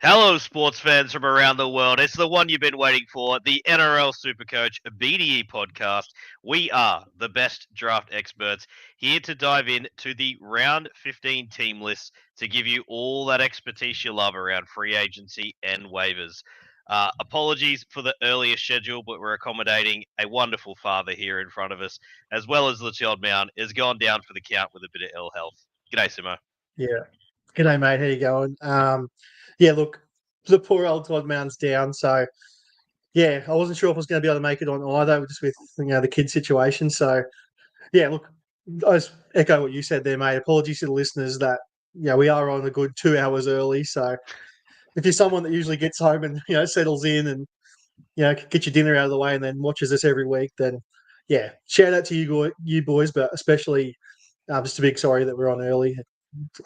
Hello, sports fans from around the world. It's the one you've been waiting for, the NRL SuperCoach BDE Podcast. We are the best draft experts here to dive into the round 15 team lists to give you all that expertise you love around free agency and waivers. Apologies for the earlier schedule, but we're accommodating a wonderful father here in front of us, as well as the child man has gone down for the count with a bit of ill health. G'day, Simo. Yeah. G'day, mate. How you going? Yeah, look, the poor old Todd Mound's down. So, yeah, I wasn't sure if I was going to be able to make it on either, just with the kid situation. So, yeah, look, I just echo what you said there, mate. Apologies to the listeners that we are on a good 2 hours early. So, if you're someone that usually gets home and settles in and get your dinner out of the way and then watches us every week, then yeah, shout out to you boys, but especially just a big sorry that we're on early.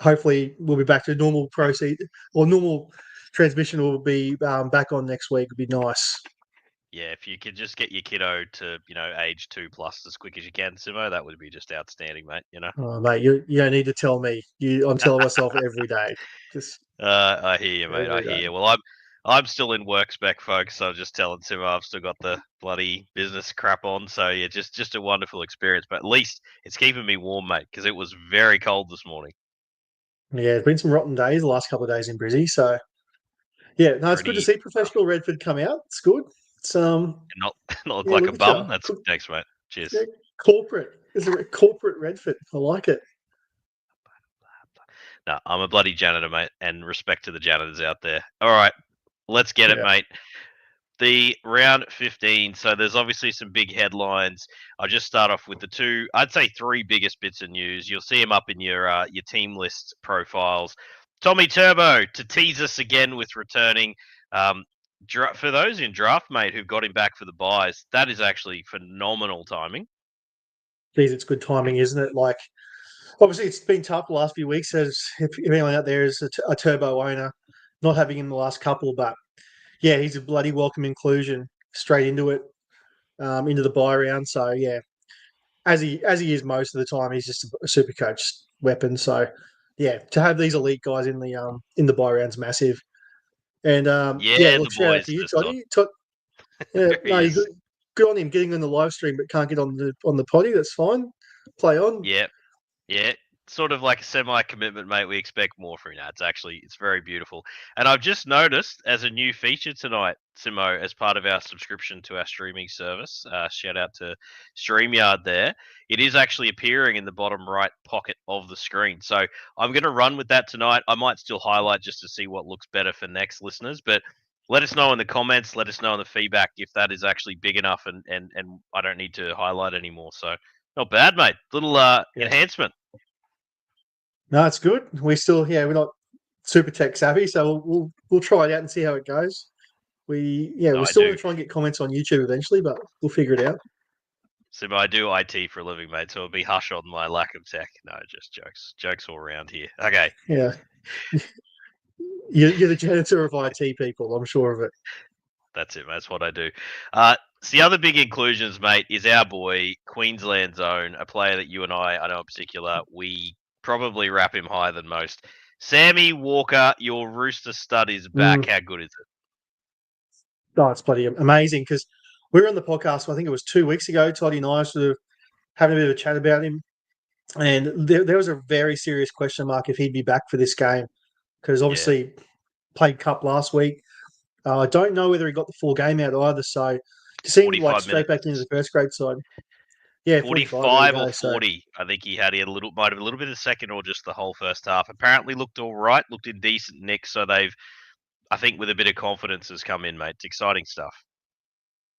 Hopefully we'll be back to normal normal transmission will be back on next week. It'd be nice. Yeah, if you could just get your kiddo to, age 2+ as quick as you can, Simo, that would be just outstanding, mate, Oh, mate, you don't need to tell me. I'm telling myself every day. Just I hear you, mate. I every hear day. you. Well, I'm still in work spec, folks. So I'm just telling Simo I've still got the bloody business crap on. So yeah, just a wonderful experience. But at least it's keeping me warm, mate, because it was very cold this morning. Yeah, it's been some rotten days the last couple of days in Brizzy. So yeah, no, it's good to Pretty see professional Redford come out. It's good. It's not not look yeah, like a look at you. bum. That's thanks, mate. Yeah, Cheers. corporate. It's a corporate Redford. I like it. No, I'm a bloody janitor, mate, and respect to the janitors out there. All right, let's get it, Yeah. mate. The round 15. So there's obviously some big headlines. I'll just start off with the two, I'd say three biggest bits of news. You'll see them up in your team list profiles. Tommy Turbo to tease us again with returning. For those in draft, mate, who've got him back for the buys, that is actually phenomenal timing. Geez, it's good timing, isn't it? Like, obviously, it's been tough the last few weeks. As if anyone out there is a turbo owner, not having him the last couple, but yeah, he's a bloody welcome inclusion straight into it, into the buy round. So yeah, as he is most of the time, he's just a super coach weapon. So yeah, to have these elite guys in the buy round's massive. And yeah, Yeah, look, the shout out boys to you, just not. Toddy. Yeah, There no, he is. good on him getting on the live stream, but can't get on the potty. That's fine. Play on. Yeah, yeah, sort of like a semi-commitment, mate. We expect more from you now. It's very beautiful. And I've just noticed as a new feature tonight, Simo, as part of our subscription to our streaming service, shout out to StreamYard there, it is actually appearing in the bottom right pocket of the screen. So I'm going to run with that tonight. I might still highlight just to see what looks better for next listeners, but let us know in the comments, let us know in the feedback if that is actually big enough and I don't need to highlight anymore. So not bad, mate. Little enhancement. No, it's good. We're not super tech savvy, so we'll try it out and see how it goes. No, We're I still do. going to try and get comments on YouTube eventually, but we'll figure it out. So I do IT for a living, mate. So it'll be hush on my lack of tech. No, just jokes all around here. Okay, Yeah, you're the janitor of IT people. I'm sure of it. that's it, mate. That's what I do. So the other big inclusions, mate, is our boy Queensland's own, a player that you and I know in particular, we probably wrap him higher than most. Sammy Walker, your rooster stud is back. How good is it? Oh, it's bloody amazing because we were on the podcast. I think it was 2 weeks ago. Toddy and I sort of having a bit of a chat about him, and there was a very serious question mark if he'd be back for this game because Yeah, obviously played cup last week. I don't know whether he got the full game out either. So to see him like 45 straight minutes. back into the first grade side, yeah, 45. There you 45 or go. So 40. I think he had might have a little bit of second or just the whole first half. Apparently looked all right, looked in decent nick. So they've, I think, with a bit of confidence has come in, mate. It's exciting stuff.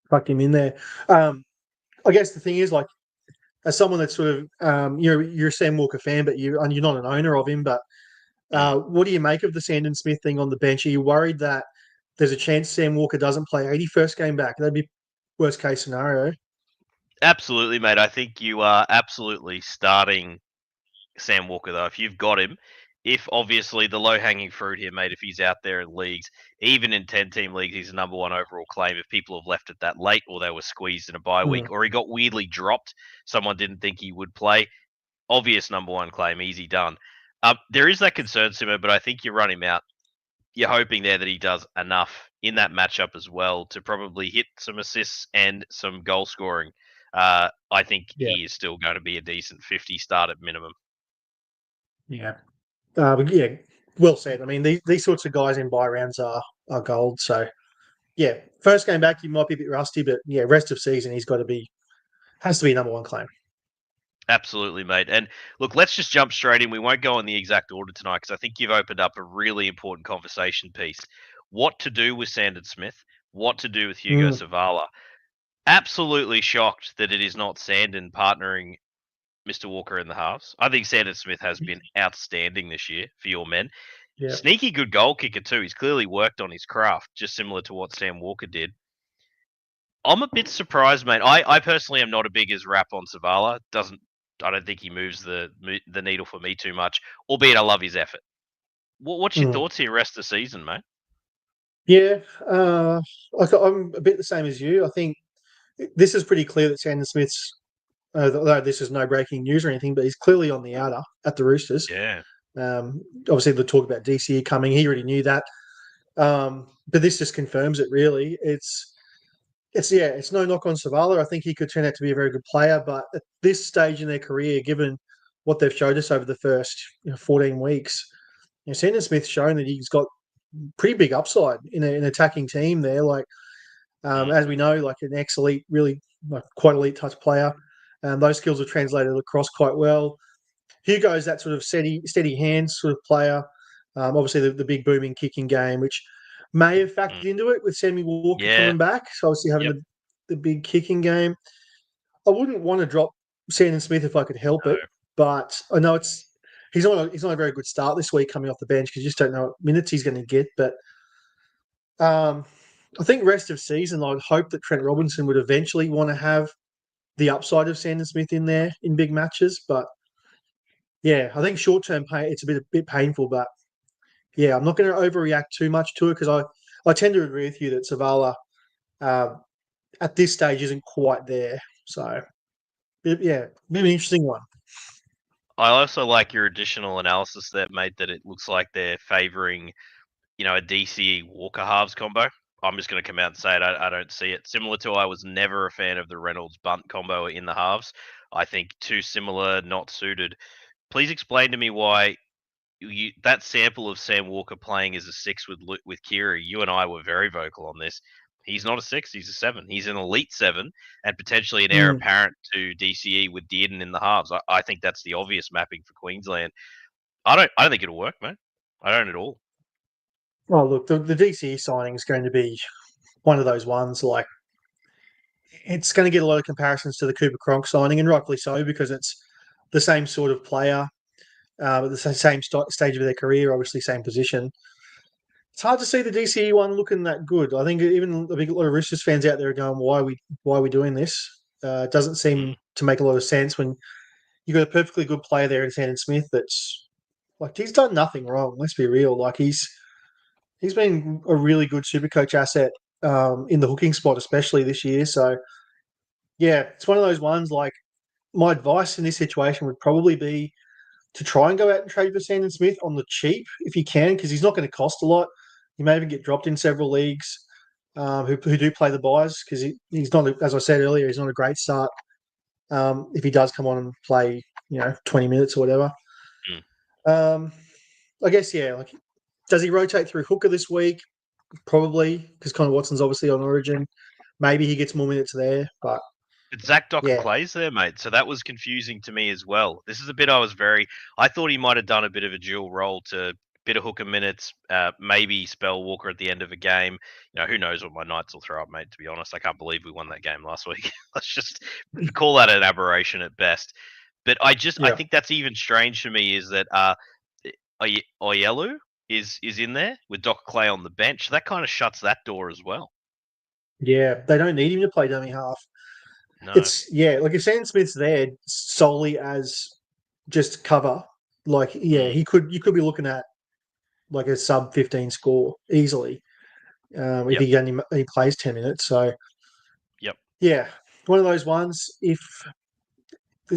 fucked him in there. I guess the thing is, like, as someone that's sort of, you're a Sam Walker fan, but you're not an owner of him. But what do you make of the Sandon Smith thing on the bench? Are you worried that there's a chance Sam Walker doesn't play 81st game back? That'd be worst case scenario. Absolutely, mate. I think you are absolutely starting Sam Walker, though. If you've got him, if obviously the low hanging fruit here, mate, if he's out there in leagues, even in 10-team leagues, he's the number one overall claim. If people have left it that late or they were squeezed in a bye week or he got weirdly dropped, someone didn't think he would play, obvious number one claim, easy done. There is that concern, Simo, but I think you run him out. you're hoping there that he does enough in that matchup as well to probably hit some assists and some goal scoring. I think he is still going to be a decent 50 start at minimum. Yeah. But yeah, well said. I mean, these sorts of guys in bye rounds are gold. So, yeah, first game back, you might be a bit rusty, but yeah, rest of season, has to be number one claim. Absolutely, mate. And look, let's just jump straight in. We won't go in the exact order tonight because I think you've opened up a really important conversation piece. What to do with Sandon Smith, what to do with Hugo Savala. Absolutely shocked that it is not Sandon partnering Mr. Walker in the halves. I think Sandon Smith has been outstanding this year for your men. Yeah. Sneaky good goal kicker too. He's clearly worked on his craft, just similar to what Sam Walker did. I'm a bit surprised, mate. I personally am not a big as rap on Savala. I don't think he moves the needle for me too much, albeit I love his effort. What's your thoughts here rest of the season, mate? Yeah, I'm a bit the same as you. I think this is pretty clear that Sandon Smith's, although this is no breaking news or anything, but he's clearly on the outer at the Roosters. Yeah. Obviously, the talk about DCE coming, he already knew that. But this just confirms it, really. It's no knock on Savala. I think he could turn out to be a very good player, but at this stage in their career, given what they've showed us over the first 14 weeks, Sandon Smith's shown that he's got pretty big upside in an attacking team there. Like, as we know, like an ex-elite, really quite elite touch player. Those skills are translated across quite well. Hugo's that sort of steady hands sort of player. Obviously, the big booming kicking game, which may have factored into it with Sammy Walker coming back. So obviously having the big kicking game. I wouldn't want to drop Sandon Smith if I could help it, but I know he's not a very good start this week coming off the bench because you just don't know what minutes he's going to get. But I think rest of season, I'd hope that Trent Robinson would eventually want to have the upside of Sandon Smith in there in big matches. But yeah, I think short-term it's a bit painful, but yeah, I'm not going to overreact too much to it because I tend to agree with you that Savala at this stage isn't quite there. So yeah, bit of an interesting one. I also like your additional analysis that mate, that it looks like they're favouring, a DCE Walker halves combo. I'm just going to come out and say it. I don't see it. Similar to I was never a fan of the Reynolds Bunt combo in the halves. I think too similar, not suited. Please explain to me why that sample of Sam Walker playing as a 6 with Kiri. You and I were very vocal on this. He's not a 6, he's a 7. He's an elite 7 and potentially an heir apparent to DCE with Dearden in the halves. I think that's the obvious mapping for Queensland. I don't think it'll work, mate. I don't at all. Oh, look, the DCE signing is going to be one of those ones. Like, it's going to get a lot of comparisons to the Cooper Cronk signing, and rightfully so, because it's the same sort of player, at the same stage of their career, obviously same position. It's hard to see the DCE one looking that good. I think even a lot of Roosters fans out there are going, why are we doing this? It doesn't seem to make a lot of sense when you've got a perfectly good player there in Sandon Smith that's like, he's done nothing wrong. Let's be real. Like, he's been a really good SuperCoach asset in the hooking spot, especially this year. So, yeah, it's one of those ones. Like, my advice in this situation would probably be to try and go out and trade for Sandon Smith on the cheap if you can, because he's not going to cost a lot. He may even get dropped in several leagues who do play the buys because he's not, as I said earlier, he's not a great start if he does come on and play, 20 minutes or whatever. I guess, yeah, like, does he rotate through hooker this week? Probably, because Connor Watson's obviously on Origin. Maybe he gets more minutes there, but Zach Docker plays there, mate. So that was confusing to me as well. This is a bit I thought he might have done a bit of a dual role to bit of hooker minutes, maybe spell Walker at the end of a game. Who knows what my Knights will throw up, mate, to be honest. I can't believe we won that game last week. Let's just call that an aberration at best. But I think that's even strange to me is that Oyelu is in there with Doc Clay on the bench. That kind of shuts that door as well. Yeah, they don't need him to play dummy half. No. It's like if Sandon Smith's there solely as just cover, like you could be looking at like a sub 15 score easily if he only plays 10 minutes. So yeah, one of those ones. If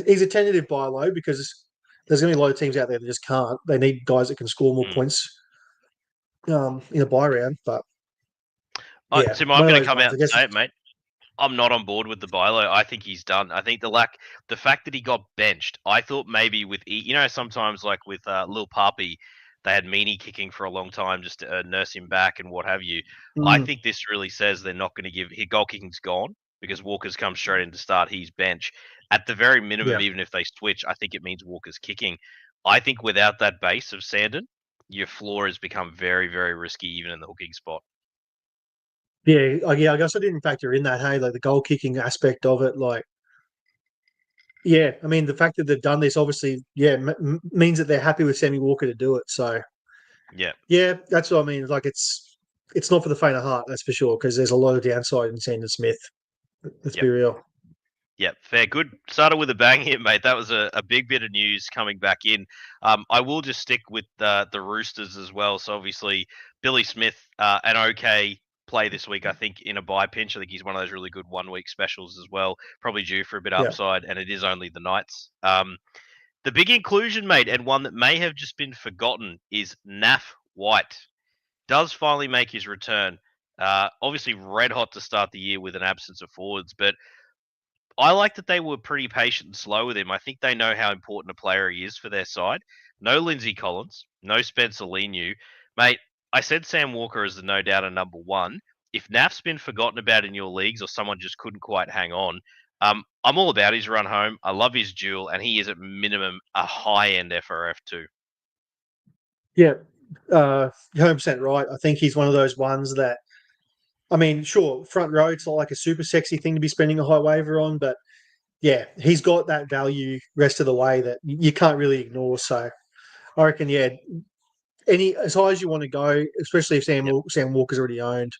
he's a tentative buy low because there's going to be a lot of teams out there that just can't. They need guys that can score more points in a buy round. But yeah, Tim, I'm one of going to those come ones. out I and guess. say it, mate. I'm not on board with the buy low. I think he's done. I think the fact that he got benched. I thought maybe with sometimes like with Lil Papi, they had Meanie kicking for a long time just to nurse him back and what have you. I Mm, think this really says they're not going to give his goal kicking's gone because Walker's come straight in to start. He's bench at the very minimum. yeah, Even if they switch, I think it means Walker's kicking. I think without that base of Sandon, your floor has become very, very risky even in the hooking spot. yeah. I guess I didn't factor in that. Hey, like the goal kicking aspect of it, like. Yeah, I mean the fact that they've done this obviously, means that they're happy with Sammy Walker to do it. So Yeah. yeah, that's what I mean. Like it's not for the faint of heart, that's for sure, because there's a lot of downside in Sandon Smith. Let's Yep. be real. Yep, fair. Good. Started with a bang here, mate. That was a big bit of news coming back in. I will just stick with the Roosters as well. So obviously, Billy Smith, an okay play this week, I think, in a buy pinch. I think he's one of those really good 1 week specials as well. Probably due for a bit of Yeah, upside, and it is only the Knights. The big inclusion, mate, and one that may have just been forgotten is Naf White. Does finally make his return. Obviously, red hot to start the year with an absence of forwards, but I like that they were pretty patient and slow with him. I think they know how important a player he is for their side. No Lindsay Collins, no Spencer Leniu. Mate, I said Sam Walker is the no doubt a number one. If Naf's been forgotten about in your leagues or someone just couldn't quite hang on, I'm all about his run home. I love his duel, and he is at minimum a high-end FRF too. yeah, 100% right. I think he's one of those ones that, I mean, sure, front row, it's not like a super sexy thing to be spending a high waiver on, but yeah, he's got that value rest of the way that you can't really ignore. So I reckon, yeah, as high as you want to go, especially if Yep. Sam Walker's already owned.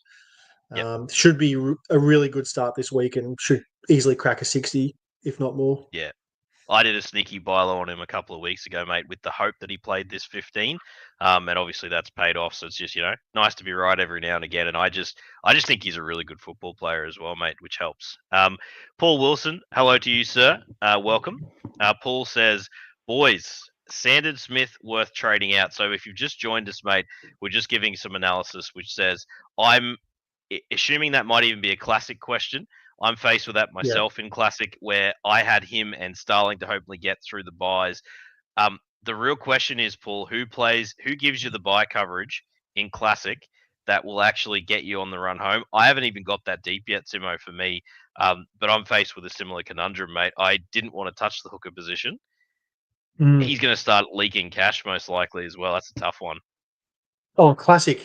Yep. Should be a really good start this week and should easily crack a 60, if not more. Yeah. I did a sneaky buy low on him a couple of weeks ago, mate, with the hope that he played this 15, and obviously that's paid off. So it's just nice to be right every now and again. And I just think he's a really good football player as well, mate, which helps. Paul Wilson, hello to you, sir. Welcome. Paul says, boys, Sandon Smith worth trading out. So if you've just joined us, mate, we're just giving some analysis, which says I'm assuming that might even be a classic question. I'm faced with that Yeah. myself in Classic, where I had him and Starling to hopefully get through the buys. The real question is, Paul, who gives you the buy coverage in Classic that will actually get you on the run home? I haven't even got that deep yet, Simo, for me, but I'm faced with a similar conundrum, mate. I didn't want to touch the hooker position. He's going to start leaking cash most likely as well. That's a tough one. Oh, classic.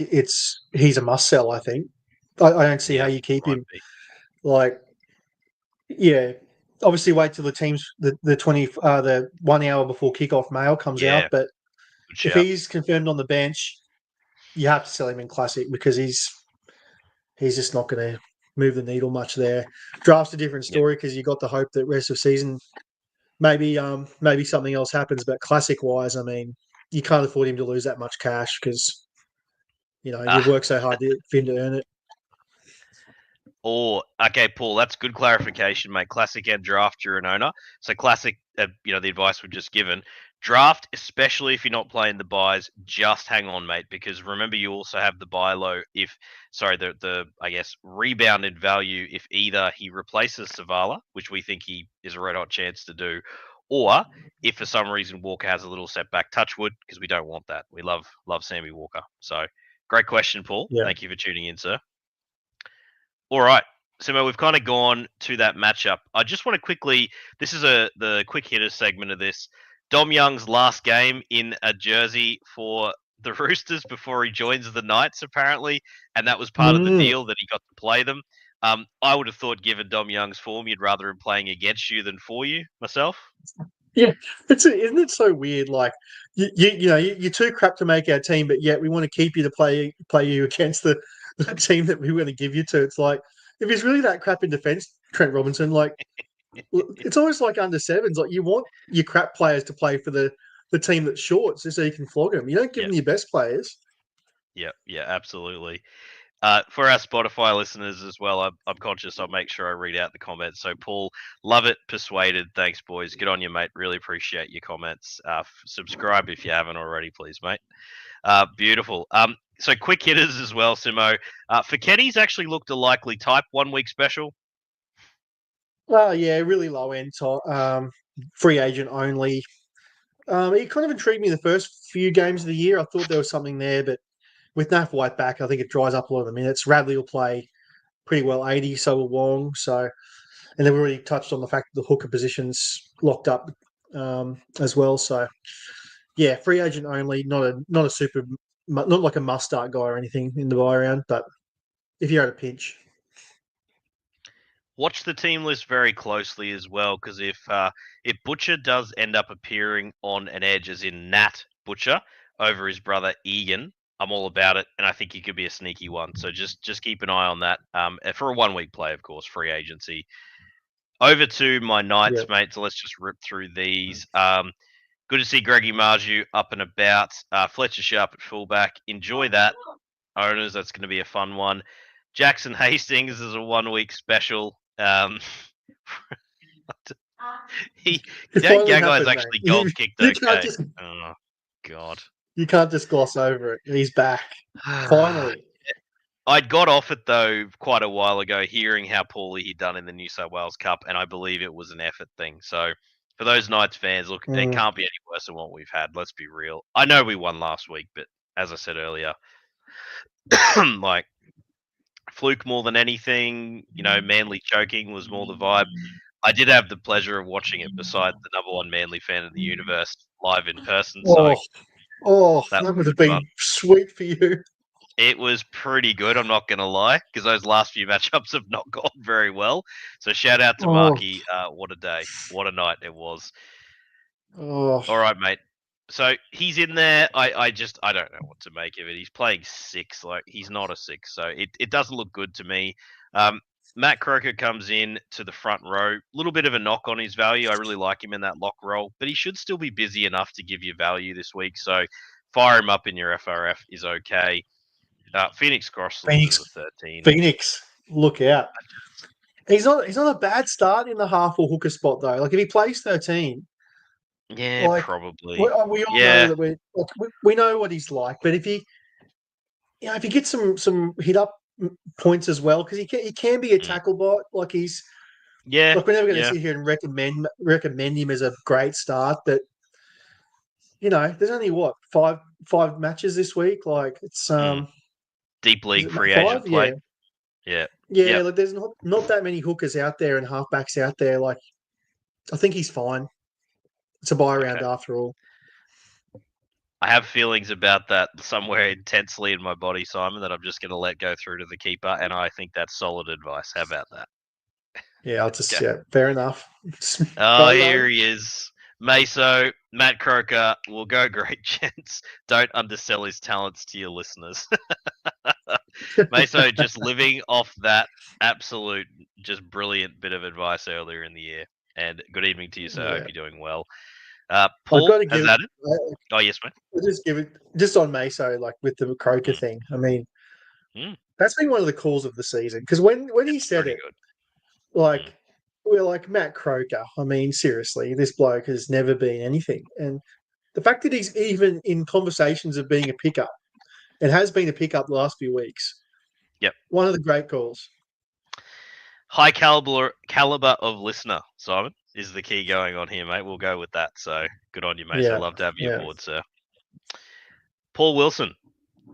He's a must sell, I think. I don't see how you keep might him. be. Like, yeah, obviously wait till the 1 hour before kickoff mail comes out. Yeah, But good if shout. he's confirmed on the bench, you have to sell him in classic because he's just not going to move the needle much there. Draft's a different Yep. story because you got the hope that rest of season maybe something else happens. But classic wise, I mean, you can't afford him to lose that much cash because you've worked so hard for him to earn it. Okay, Paul, that's good clarification, mate. Classic and draft, you're an owner. So classic, the advice we've just given. Draft, especially if you're not playing the buys, just hang on, mate, because remember you also have the buy low the I guess rebounded value if either he replaces Savala, which we think he is a red hot chance to do, or if for some reason Walker has a little setback, touch wood, because we don't want that. We love Sammy Walker. So great question, Paul. Yeah. Thank you for tuning in, sir. All right. Simo, we've kind of gone to that matchup. I just want to quickly, this is the quick hitter segment of this. Dom Young's last game in a jersey for the Roosters before he joins the Knights, apparently, and that was part of the deal that he got to play them. I would have thought, given Dom Young's form, you'd rather him playing against you than for you, myself. Yeah, isn't it so weird? Like you're too crap to make our team, but yet we want to keep you to play you against the team that we want to give you to. It's like if he's really that crap in defence, Trent Robinson, like it's almost like under sevens. Like you want your crap players to play for the team that's short, so you can flog them. You don't give them your best players. Yeah, absolutely. For our Spotify listeners as well, I'm conscious I'll make sure I read out the comments. So, Paul, love it, persuaded. Thanks, boys. Good on you, mate. Really appreciate your comments. Subscribe if you haven't already, please, mate. Beautiful. So quick hitters as well, Simo. Feketi's actually looked a likely type 1 week special. Oh, yeah, really low end, free agent only. It kind of intrigued me the first few games of the year. I thought there was something there, but with Naf White back, I think it dries up a lot of the minutes. Radley will play pretty well 80, so will Wong. So, and then we already touched on the fact that the hooker position's locked up as well. So, yeah, free agent only, not a super, not like a must start guy or anything in the buy round, but if you're at a pinch. Watch the team list very closely as well, because if Butcher does end up appearing on an edge, as in Nat Butcher, over his brother Egan, I'm all about it, and I think he could be a sneaky one. So just keep an eye on that. For a 1 week play, of course, free agency. Over to my Knights, mate. So let's just rip through these. Good to see Greggy Marju up and about. Fletcher Sharp at fullback. Enjoy that, owners. That's going to be a fun one. Jackson Hastings is a 1 week special. Gagai is actually goal kicked. Okay. Oh God. You can't just gloss over it. He's back. Finally. I'd got off it though quite a while ago, hearing how poorly he'd done in the New South Wales Cup, and I believe it was an effort thing. So for those Knights fans, look, it can't be any worse than what we've had. Let's be real. I know we won last week, but as I said earlier, like fluke more than anything. Manly choking was more the vibe. I did have the pleasure of watching it beside the number one Manly fan in the universe live in person. So that would have been sweet for you. It was pretty good, I'm not going to lie, because those last few matchups have not gone very well. So shout out to Marky. What a day. What a night it was. All right, mate. So he's in there. I don't know what to make of it. He's playing 6. Like, he's not a 6. So it doesn't look good to me. Matt Croker comes in to the front row. A little bit of a knock on his value. I really like him in that lock role, but he should still be busy enough to give you value this week. So fire him up in your FRF is okay. Phoenix Crossland is a 13. Phoenix, look out. He's not a bad start in the half or hooker spot though. Like if he plays 13. Yeah, probably. We all know that we know what he's like, but if he gets some hit up points as well, because he can be a tackle bot. Like he's we're never going to sit here and recommend him as a great start, but there's only five matches this week. Like it's deep league free agent play. Yeah. Like there's not that many hookers out there and halfbacks out there. Like I think he's fine. It's a buy round after all. I have feelings about that somewhere intensely in my body, Simon, that I'm just going to let go through to the keeper, and I think that's solid advice. How about that? Yeah, I'll just fair enough. Here he is. Meso, Matt Croker will go great, gents. Don't undersell his talents to your listeners. Meso just living off that absolute, just brilliant bit of advice earlier in the year. And good evening to you, sir. I hope you're doing well. Paul has added. Oh, yes, mate. I'll just give it just on Meso, like with the Croker thing. I mean, that's been one of the calls of the season, because when he said it, like we're like, Matt Croker. I mean, seriously, this bloke has never been anything, and the fact that he's even in conversations of being a pickup, and has been a pickup the last few weeks. Yep, one of the great calls. High caliber of listener, Simon, is the key going on here, mate. We'll go with that. So good on you, mate. I'd love to have you aboard, sir. Paul Wilson,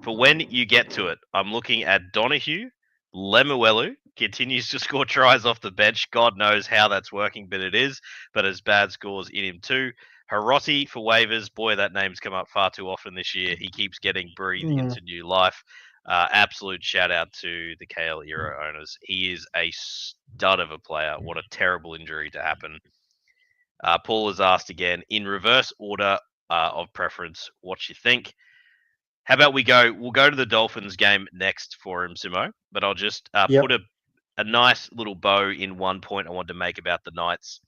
for when you get to it, I'm looking at Donahue. Lemuelu continues to score tries off the bench. God knows how that's working, but it is. But has bad scores in him too. Hiroti for waivers. Boy, that name's come up far too often this year. He keeps getting breathed into new life. Absolute shout out to the KL Era owners. He is a stud of a player. What a terrible injury to happen. Paul has asked again, in reverse order of preference, what you think. How about we'll go to the Dolphins game next for him, Simo, but I'll just put a nice little bow in one point I wanted to make about the Knights.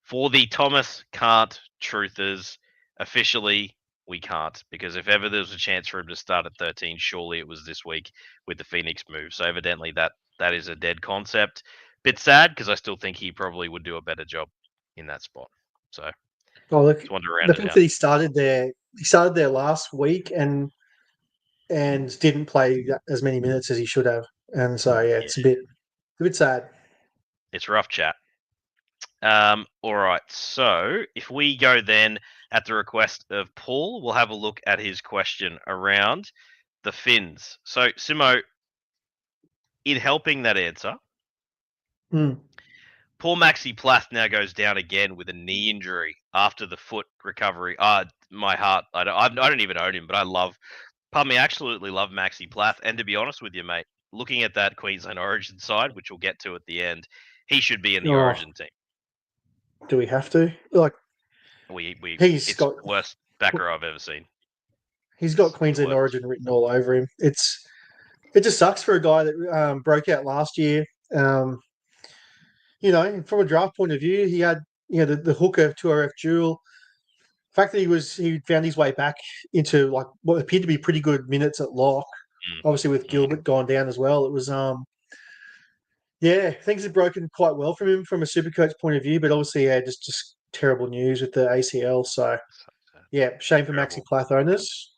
For the Thomas can't truthers, officially, we can't, because if ever there was a chance for him to start at 13, surely it was this week with the Phoenix move. So evidently that is a dead concept. Bit sad, because I still think he probably would do a better job in that spot. So the fact that he started there last week, and and didn't play as many minutes as he should have. And so, yeah, it's a bit sad. It's rough chat. All right. So if we go then at the request of Paul, we'll have a look at his question around the Finns. So, Simo, in helping that answer, poor Maxi Plath now goes down again with a knee injury after the foot recovery. My heart, I don't even own him, but I absolutely love Maxi Plath. And to be honest with you, mate, looking at that Queensland Origin side, which we'll get to at the end, he should be in the Origin team. Do we have to? Like, it's the worst backer I've ever seen. He's got Queensland Origin written all over him. It just sucks for a guy that broke out last year. You know, from a draft point of view, he had the hooker 2RF duel. The fact that he found his way back into like what appeared to be pretty good minutes at lock. Obviously, with Gilbert gone down as well, it was things have broken quite well from him from a Supercoach point of view. But obviously, just terrible news with the ACL. So shame for Maxi Plath owners.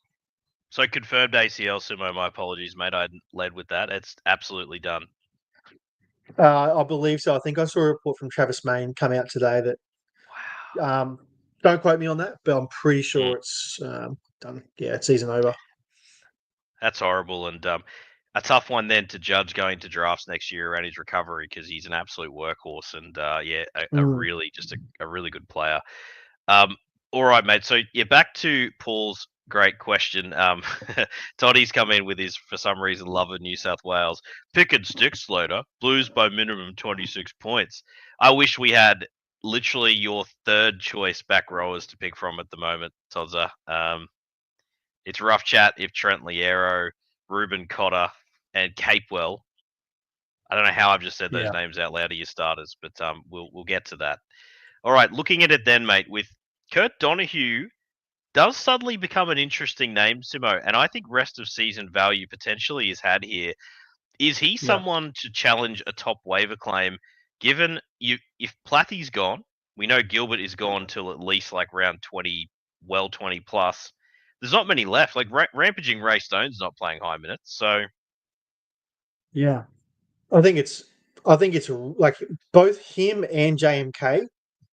So confirmed ACL, Simo. My apologies, mate. I led with that. It's absolutely done. I believe so. I think I saw a report from Travis Main come out today that. Wow. Don't quote me on that, but I'm pretty sure it's done. Yeah, it's season over. That's horrible, and a tough one then to judge going to drafts next year around his recovery because he's an absolute workhorse and a really good player. All right, mate. So back to Paul's great question. Toddy's come in with his, for some reason, love of New South Wales. Pick and stick, Slater. Blues by minimum 26 points. I wish we had literally your third choice back rowers to pick from at the moment, Todza. It's rough chat if Trent Liero, Ruben Cotter, and Capewell. I don't know how I've just said those names out loud to your starters, but we'll get to that. All right, looking at it then, mate, with Kurt Donahue does suddenly become an interesting name, Simo, and I think rest of season value potentially is had here. Is he someone to challenge a top waiver claim, given if Plathy's gone, we know Gilbert is gone till at least like round 20, 20 plus. There's not many left. Like rampaging Ray Stone's not playing high minutes, so yeah, I think it's like both him and JMK,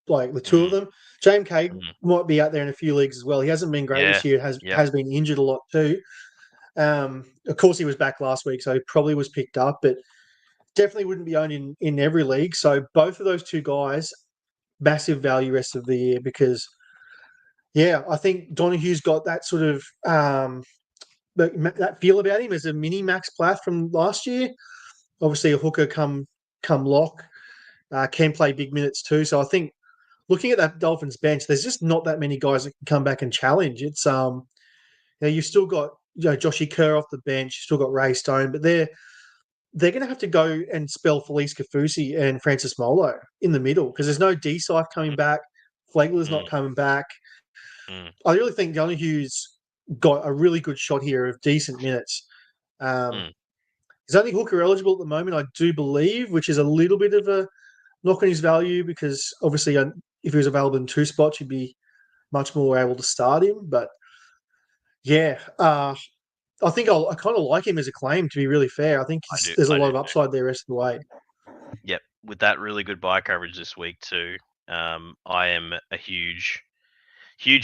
like the two of them. JMK might be out there in a few leagues as well. He hasn't been great this year. Has been injured a lot too. Of course, he was back last week, so he probably was picked up, but definitely wouldn't be owned in every league. So both of those two guys, massive value rest of the year because. Yeah, I think Donahue's got that sort of that feel about him as a mini Max Plath from last year. Obviously, a hooker come lock, can play big minutes too. So I think looking at that Dolphins bench, there's just not that many guys that can come back and challenge. It's you've still got Joshy Kerr off the bench, you've still got Ray Stone, but they're going to have to go and spell Felice Kafusi and Francis Molo in the middle because there's no D-Sife coming back. Flagler's not coming back. I really think Donahue's got a really good shot here of decent minutes. He's only hooker eligible at the moment, I do believe, which is a little bit of a knock on his value because obviously if he was available in two spots, you'd be much more able to start him. But I think I kind of like him as a claim, to be really fair. I think there's a lot of upside there rest of the way. Yep, with that really good buy coverage this week too. I am a huge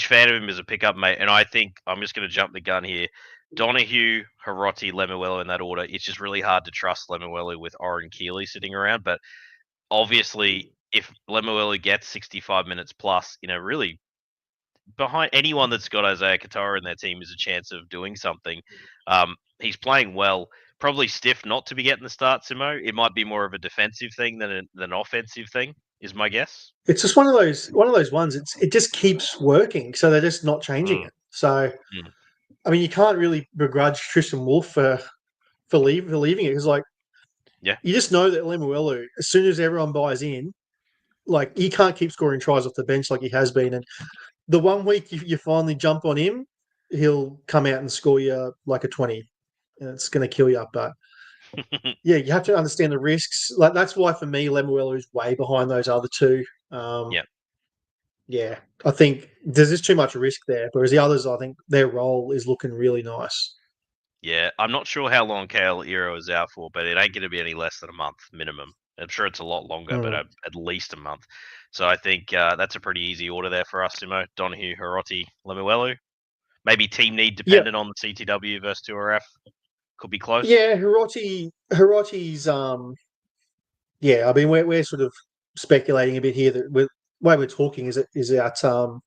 fan of him as a pickup, mate. And I think I'm just going to jump the gun here. Donahue, Hiroti, Lemuelu in that order. It's just really hard to trust Lemuelu with Oren Keeley sitting around. But obviously, if Lemuelu gets 65 minutes plus, really behind anyone that's got Isaiah Katara in their team is a chance of doing something. He's playing well. Probably stiff not to be getting the start, Simo. It might be more of a defensive thing than an offensive thing, is my guess. It's just one of those ones. It just keeps working, so they're just not changing it. So, I mean, you can't really begrudge Tristan Wolf for leaving it because, like, you just know that Lemuelu, as soon as everyone buys in, like, he can't keep scoring tries off the bench like he has been. And the 1 week you finally jump on him, he'll come out and score you like a 20, and it's going to kill you. But you have to understand the risks. Like, that's why for me, Lemuelu is way behind those other two. Yeah, I think there's just too much risk there. Whereas the others, I think their role is looking really nice. Yeah, I'm not sure how long Kale Iro is out for, but it ain't going to be any less than a month minimum. I'm sure it's a lot longer, but at least a month. So I think that's a pretty easy order there for us, Simo. Donahue, Hiroti, Lemuelu. Maybe team need dependent on the CTW versus 2RF. Could be close. Yeah, Hiroti's yeah, I mean we're sort of speculating a bit here that the way we're talking is that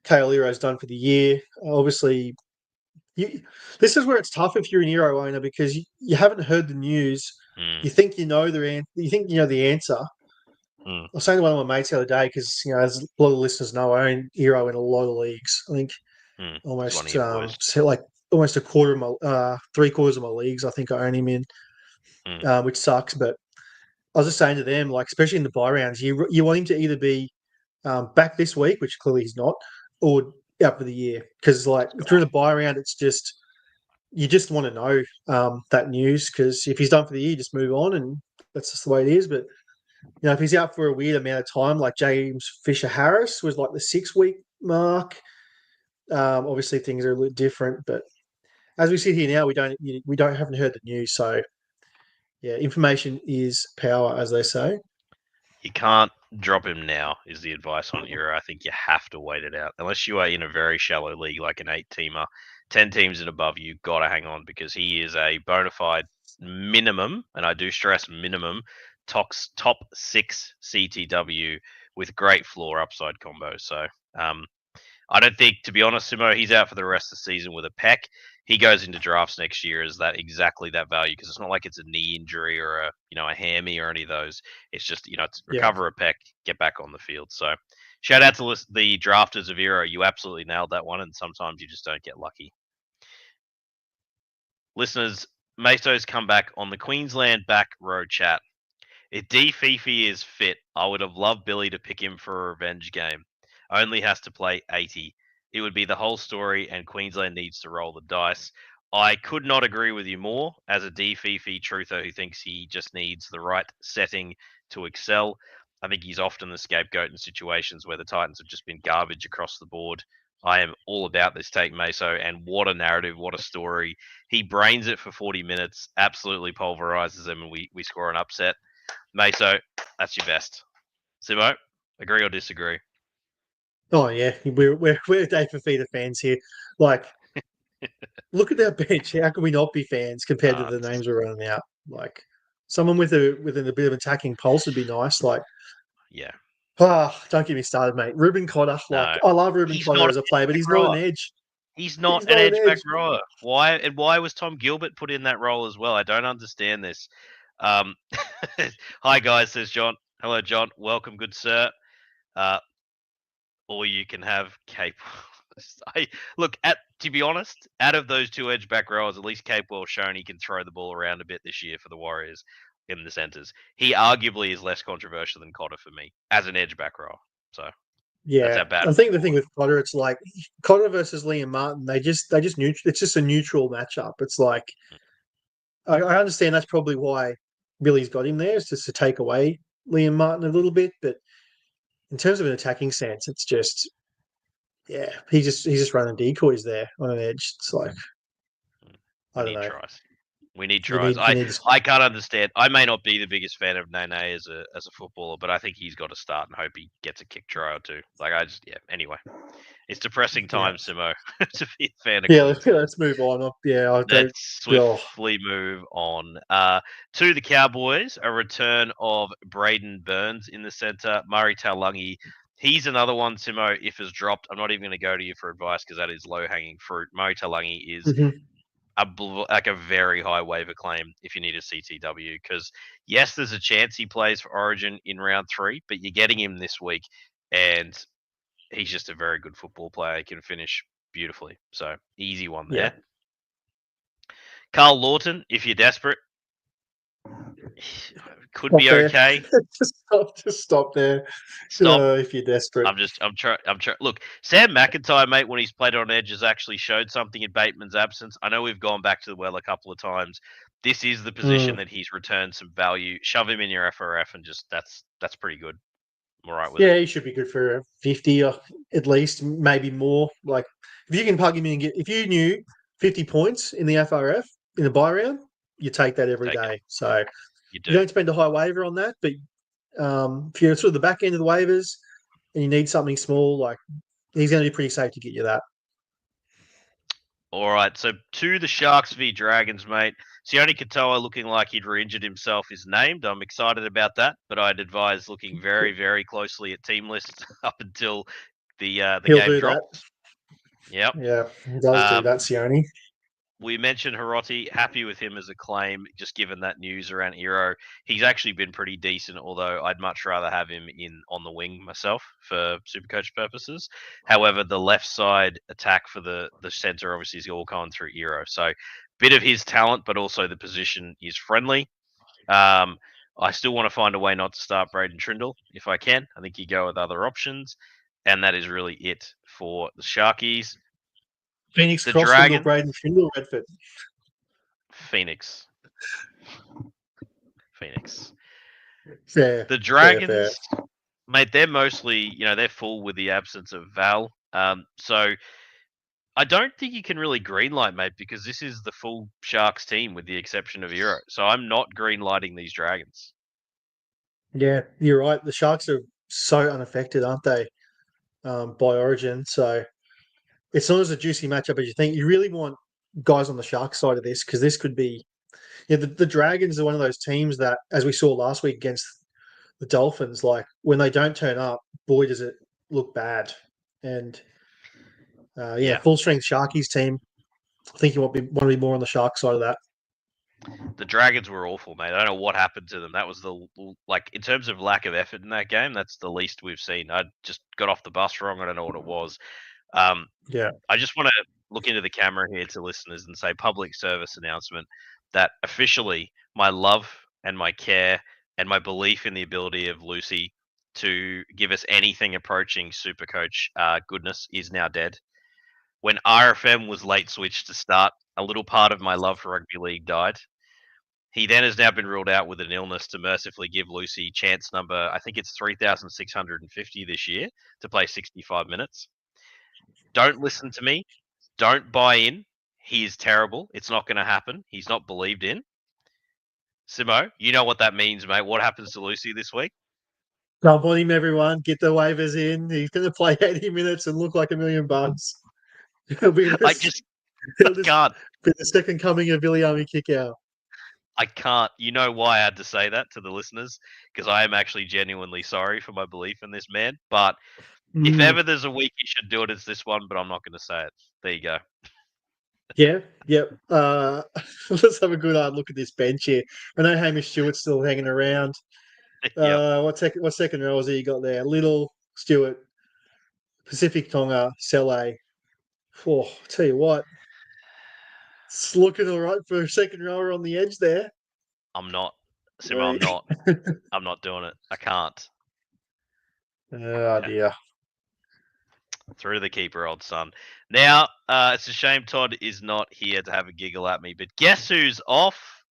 Kale Iro's done for the year. Obviously, this is where it's tough if you're an Iro owner because you haven't heard the news. You think you know you think you know the answer. I was saying to one of my mates the other day because as a lot of listeners know, I own Iro in a lot of leagues. I think almost like almost a quarter of my 3/4 of my leagues. I think I own him in, which sucks. But I was just saying to them, like especially in the buy rounds, you want him to either be back this week, which clearly he's not, or out for the year. Because like through the buy round, it's just you just want to know that news because if he's done for the year, just move on, and that's just the way it is. But if he's out for a weird amount of time, like James Fisher Harris was like the 6-week mark. Obviously, things are a little different, but as we sit here now, we haven't heard the news. So yeah, information is power, as they say. You can't drop him now, is the advice on Iro. I think you have to wait it out. Unless you are in a very shallow league, like an 8-teamer, 10 teams and above, you've got to hang on because he is a bona fide minimum, and I do stress minimum, top 6 CTW with great floor upside combo. So I don't think, to be honest, Simo, he's out for the rest of the season with a pec. He goes into drafts next year as exactly that value because it's not like it's a knee injury or a hammy or any of those. It's just recover a pec, get back on the field. So shout out to the drafters of Iro. You absolutely nailed that one, and sometimes you just don't get lucky. Listeners, Meso's come back on the Queensland back row chat. If D Fifi is fit, I would have loved Billy to pick him for a revenge game. Only has to play 80. It would be the whole story, and Queensland needs to roll the dice. I could not agree with you more as a D Fifi truther who thinks he just needs the right setting to excel. I think he's often the scapegoat in situations where the Titans have just been garbage across the board. I am all about this take, Meso, and what a narrative, what a story. He brains it for 40 minutes, absolutely pulverizes them, and we score an upset. Meso, that's your best. Simo, agree or disagree? Oh yeah, we're Dave Fafita fans here. Like, look at our bench. How can we not be fans compared to the names we're running out? Like, someone with a bit of attacking pulse would be nice. Like, yeah. Don't get me started, mate. Ruben Cotter. Like, I love Ruben Cotter as a player, but he's not an edge. He's not an edge back rower. Why was Tom Gilbert put in that role as well? I don't understand this. Hi guys, says John. Hello, John. Welcome, good sir. Or you can have Capewell. To be honest, out of those two edge back rowers, at least Capewell's shown he can throw the ball around a bit this year for the Warriors in the centres. He arguably is less controversial than Cotter for me as an edge back rower. So yeah, I think the thing with Cotter, it's like Cotter versus Liam Martin. They just neutral. It's just a neutral matchup. It's like I understand that's probably why Billy's got him there, is just to take away Liam Martin a little bit, but in terms of an attacking sense, it's just, he's just running decoys there on an edge. It's like, I don't know. We need tries. I can't understand. I may not be the biggest fan of Nene as a footballer, but I think he's got to start and hope he gets a kick try or two. Anyway. It's depressing times, Simo, to be a fan of let's move on. Let's swiftly move on. To the Cowboys, a return of Braden Burns in the centre. Murray Taulagi, he's another one, Simo, if it's dropped. I'm not even going to go to you for advice because that is low-hanging fruit. Murray Taulagi is a very high waiver claim if you need a CTW because, yes, there's a chance he plays for Origin in round 3, but you're getting him this week, and he's just a very good football player. He can finish beautifully. So, easy one there. Yeah. Carl Lawton, if you're desperate, could be okay. Just stop there. Stop if you're desperate. I'm trying. Look, Sam McIntyre, mate, when he's played on edge, has actually showed something in Bateman's absence. I know we've gone back to the well a couple of times. This is the position that he's returned some value. Shove him in your FRF and just that's pretty good. I'm all right with it. He should be good for 50 or at least, maybe more. Like if you can plug him in and if you knew 50 points in the FRF in the buy round, you take that every Take day. So You you do. don't spend a high waiver on that, but if you're sort of the back end of the waivers and you need something small, like he's going to be pretty safe to get you that. All right, so to the Sharks v Dragons, mate. Sione Katoa looking like he'd re-injured himself is named. I'm excited about that, but I'd advise looking very, very closely at team lists up until the He'll game do drops. that. Yep. Yeah, he does do that, Sione. We mentioned Hiroti, happy with him as a claim, just given that news around Eero. He's actually been pretty decent, although I'd much rather have him in on the wing myself for Supercoach purposes. However, the left side attack for the centre obviously is all going through Eero. So bit of his talent, but also the position is friendly. I still want to find a way not to start Braden Trindle if I can. I think you go with other options. And that is really it for the Sharkies. Phoenix The Crossland Dragon, or Braden Trindle, Redford? Phoenix. Fair. The Dragons, fair. mate, they're mostly, they're full with the absence of Val. So I don't think you can really greenlight, mate, because this is the full Sharks team with the exception of Eero. So I'm not greenlighting these Dragons. Yeah, you're right. The Sharks are so unaffected, aren't they, by Origin? So it's not as a juicy matchup as you think. You really want guys on the Sharks side of this because this could be. Yeah, the Dragons are one of those teams that, as we saw last week against the Dolphins, like when they don't turn up, boy, does it look bad. And full strength Sharkies team. I think you want to be more on the Shark side of that. The Dragons were awful, mate. I don't know what happened to them. That was in terms of lack of effort in that game, that's the least we've seen. I just got off the bus wrong. I don't know what it was. I just want to look into the camera here to listeners and say public service announcement that officially my love and my care and my belief in the ability of Lucy to give us anything approaching Supercoach goodness is now dead. When RFM was late switched to start, a little part of my love for rugby league died. He then has now been ruled out with an illness to mercifully give Lucy chance number, I think it's 3,650 this year, to play 65 minutes. Don't listen to me. Don't buy in. He is terrible. It's not going to happen. He's not believed in. Simo, you know what that means, mate. What happens to Lucy this week? Jump on him, everyone. Get the waivers in. He's going to play 80 minutes and look like $1 million. He'll be I can't. Be the second coming of Viliami Kickout. I can't. You know why I had to say that to the listeners? Because I am actually genuinely sorry for my belief in this man. But if ever there's a week you should do it, it's this one. But I'm not going to say it. There you go. Yeah, yep. Let's have a good look at this bench here. I know Hamish Stewart's still hanging around. Yep. What second row has he got there? Little, Stewart, Pacific Tonga, Sele. Oh, tell you what, it's looking all right for a second rower on the edge there. I'm not. Simo, I'm not. I'm not doing it. I can't. Oh, dear. Through the keeper, old son. Now, it's a shame Todd is not here to have a giggle at me, but guess who's off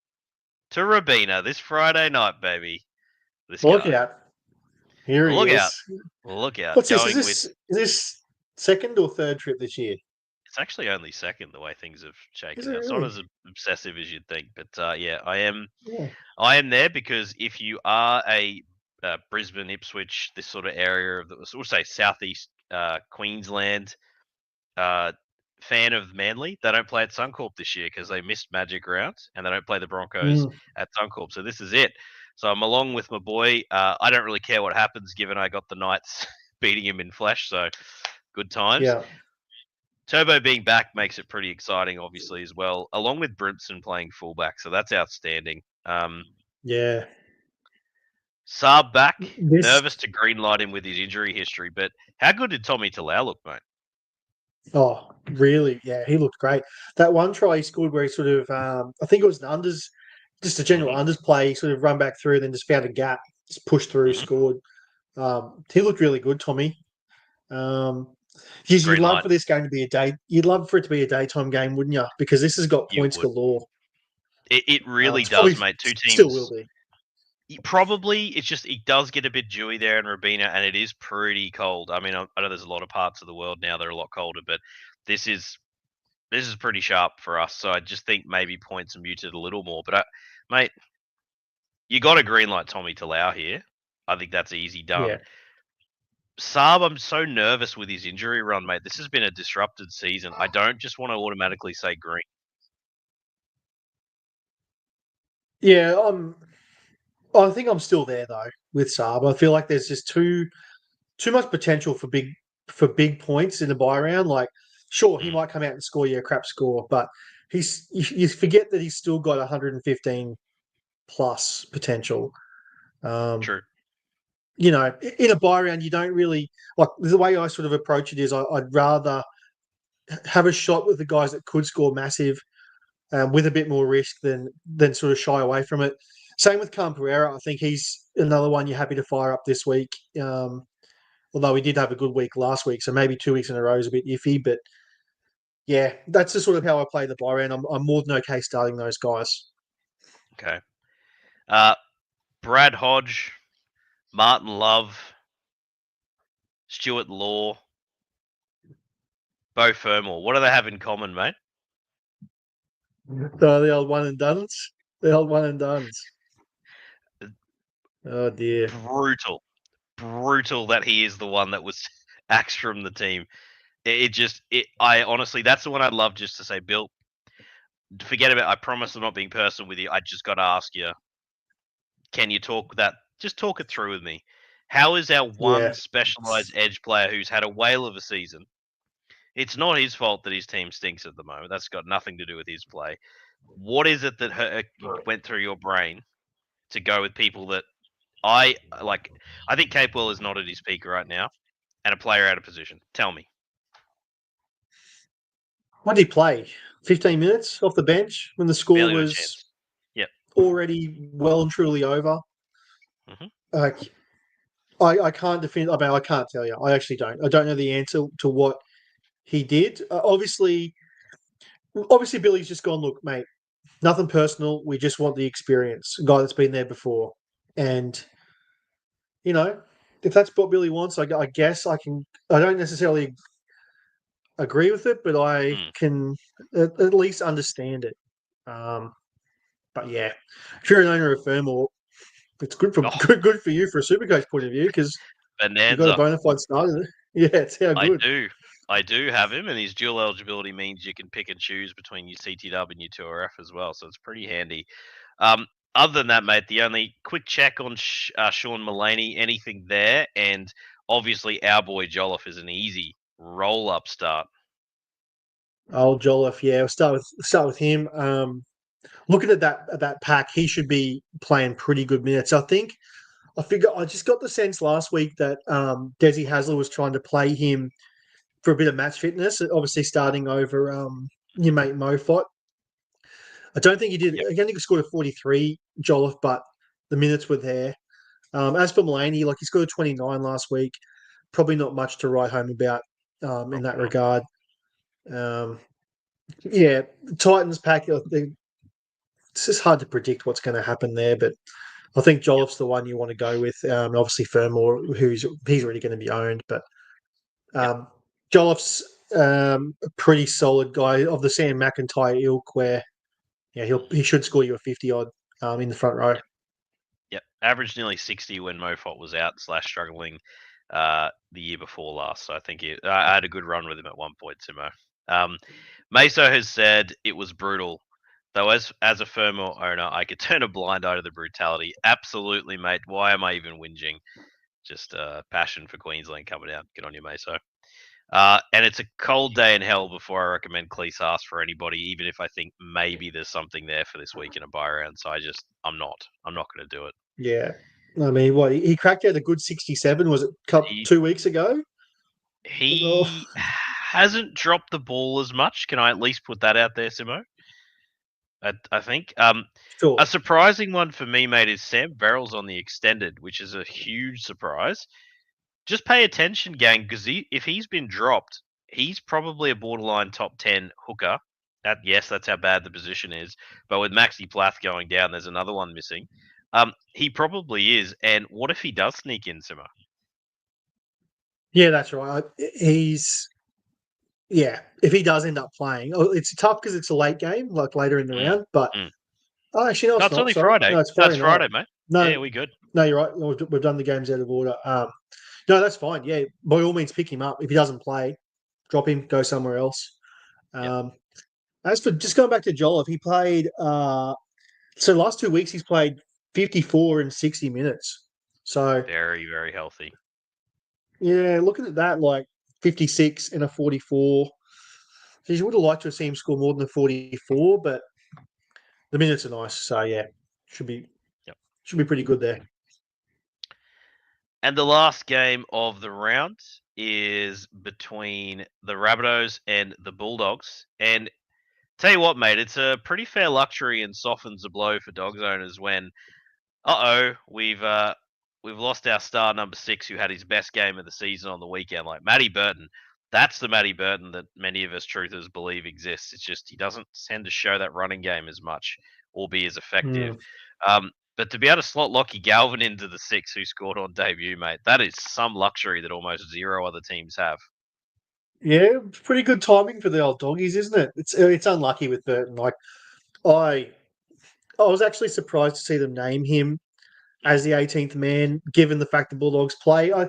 to Rabina this Friday night, baby? Look out. Here he is. Look out. What's this? Is this second or third trip this year? It's actually only second, the way things have shaken out. Really? It's not as obsessive as you'd think, but I am there because if you are a Brisbane, Ipswich, this sort of area of we'll say southeast Queensland fan of Manly, they don't play at Suncorp this year because they missed Magic Round and they don't play the Broncos at Suncorp. So this is it. So I'm along with my boy. I don't really care what happens given I got the Knights beating him in flesh. So good times. Yeah. Turbo being back makes it pretty exciting, obviously, as well, along with Brimson playing fullback. So that's outstanding. Yeah. Saab back. Nervous to greenlight him with his injury history, but how good did Tommy Talau look, mate? Oh, really? Yeah, he looked great. That one try he scored where he sort of, I think it was an unders, just a general unders play. He sort of run back through, then just found a gap, just pushed through, scored. He looked really good, Tommy. You'd love for this game to be a day. You'd love for it to be a daytime game, wouldn't you? Because this has got points galore. It really does, mate. Two teams still will be. Probably, it's just it does get a bit dewy there in Rabina, and it is pretty cold. I mean, I know there's a lot of parts of the world now that are a lot colder, but this is this is pretty sharp for us. So I just think maybe points are muted a little more. But, mate, you got a green light Tommy Talau here. I think that's easy done. Yeah. Saab, I'm so nervous with his injury run, mate. This has been a disrupted season. I don't just want to automatically say green. Yeah, I think I'm still there though with Saab. I feel like there's just too much potential for big points in the buy round. Like, sure, he might come out and score you a crap score, but you forget that he's still got 115 plus potential. True. You know, in a buy round, you don't really like the way I sort of approach it is I'd rather have a shot with the guys that could score massive with a bit more risk than sort of shy away from it. Same with Pereira. I think he's another one you're happy to fire up this week. Although he did have a good week last week, so maybe 2 weeks in a row is a bit iffy. But yeah, that's just sort of how I play the buy round. I'm more than okay starting those guys. Okay. Brad Hodge, Martin Love, Stuart Law, Bo Fermor. What do they have in common, mate? So the old one and dones. The old one and dones. Oh dear. Brutal that he is the one that was axed from the team. I honestly, that's the one I'd love just to say, Bill, forget about, I promise I'm not being personal with you. I just got to ask you, can you just talk it through with me. How is our one specialized edge player who's had a whale of a season? It's not his fault that his team stinks at the moment. That's got nothing to do with his play. What is it that went through your brain to go with people that I like? I think Capewell is not at his peak right now, and a player out of position. Tell me. What did he play? 15 minutes off the bench when the score Barely was already well and truly over. Mm-hmm. I can't defend. I mean, I can't tell you. I actually don't. I don't know the answer to what he did. Obviously, Billy's just gone. Look, mate, nothing personal. We just want the experience. A guy that's been there before, and you know, if that's what Billy wants, I guess I can. I don't necessarily agree with it, but I can at least understand it. But yeah, if you're an owner of Fermor, it's good for you for a Supercoach point of view because you've got a bona fide starter. Yeah, it's how good. I do have him, and his dual eligibility means you can pick and choose between your CTW and your 2RF as well, so it's pretty handy. Other than that, mate, the only quick check on Sean Mullaney, anything there, and obviously our boy Jolliffe is an easy roll-up start. Oh, Jolliffe, yeah, we'll start with him. Looking at that pack, he should be playing pretty good minutes. I just got the sense last week that Desi Hasler was trying to play him for a bit of match fitness, obviously starting over your mate Mofot. I don't think he did. I think he scored a 43, Jolliffe, but the minutes were there. As for Mullaney, like he scored a 29 last week. Probably not much to write home about in that regard. Yeah, Titans pack, it's just hard to predict what's going to happen there, but I think Jolliffe's the one you want to go with. Obviously, Fermor, he's already going to be owned, but Jolliffe's a pretty solid guy of the Sam McIntyre ilk, where he should score you a 50 odd in the front row. Yep, averaged nearly 60 when Mofot was out / struggling the year before last. So I think I had a good run with him at one point, Simo. Meso has said it was brutal. Though as a Fermor owner, I could turn a blind eye to the brutality. Absolutely, mate. Why am I even whinging? Just passion for Queensland coming out. Good on you, Meso. And it's a cold day in hell before I recommend Cleese for anybody, even if I think maybe there's something there for this week in a buy round. So I'm not going to do it. Yeah. I mean, what, he cracked out a good 67, was it 2 weeks ago? He hasn't dropped the ball as much. Can I at least put that out there, Simo? I think. Sure. A surprising one for me, mate, is Sam Verrills on the extended, which is a huge surprise. Just pay attention, gang, because if he's been dropped, he's probably a borderline top 10 hooker. That's how bad the position is. But with Maxi Plath going down, there's another one missing. He probably is. And what if he does sneak in, Simo? Yeah, that's right. yeah, if he does end up playing, it's tough because it's a late game, like later in the Mm, round. But mm. actually, no, No, it's it's not. only Sorry, Friday. no, it's No, Friday it's night. Friday, mate. No, Yeah, we good. no, you're right. We've done the games out of order. No, that's fine. Yeah, by all means, pick him up. If he doesn't play, drop him, go somewhere else. Yep. As for just going back to Joel, he played. So last 2 weeks he's played 54 and 60 minutes. So Very, very healthy. yeah, looking at that, like 56 and a 44. Geez, you would have liked to have seen him score more than the 44, but the minutes are nice. So yeah, should be Yep. should be pretty good there. And the last game of the round is between the Rabbitohs and the Bulldogs. And tell you what, mate, it's a pretty fair luxury and softens the blow for Dogs owners when, we've lost our star number 6 who had his best game of the season on the weekend, like Matty Burton. That's the Matty Burton that many of us truthers believe exists. It's just he doesn't tend to show that running game as much or be as effective. But to be able to slot Lockie Galvin into the 6 who scored on debut, mate, that is some luxury that almost zero other teams have. Yeah, it's pretty good timing for the old doggies, isn't it? It's unlucky with Burton. Like I was actually surprised to see them name him as the 18th man, given the fact the Bulldogs play. I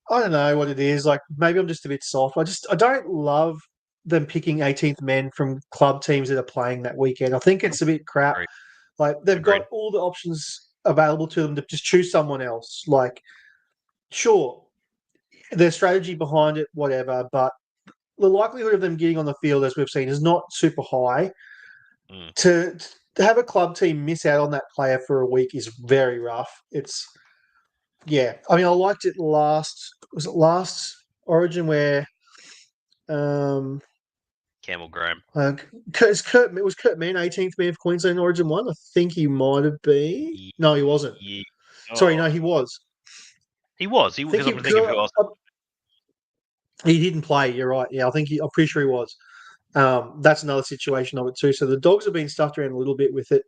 don't know what it is. Like maybe I'm just a bit soft. I don't love them picking 18th men from club teams that are playing that weekend. I think it's a bit crap. Agreed. Like they've Agreed. got all the options available to them to just choose someone else. Like sure, their strategy behind it, whatever, but the likelihood of them getting on the field, as we've seen, is not super high. Mm. To have a club team miss out on that player for a week is very rough. Yeah. I mean, I liked it last Origin where Campbell Graham. it was Kurt Mann 18th man for Queensland Origin 1? I think he might have been. No, he wasn't. Yeah. Sorry, no, Oh, he was. he was. I think Because I'm thinking of who else. he didn't play. You're right. Yeah, I'm pretty sure he was. That's another situation of it too. So the Dogs have been stuffed around a little bit with it.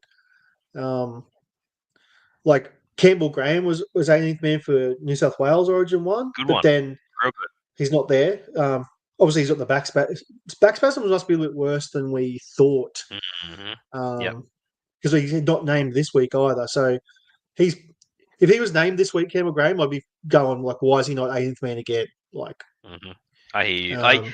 Like Campbell Graham was 18th man for New South Wales Origin 1, Good but one. then Real good. he's not there. Obviously, he's got the back spasm must be a bit worse than we thought. Yep. Because he's not named this week either. So if he was named this week, Campbell Graham, I'd be going like, why is he not 18th man again? Like, I hear you.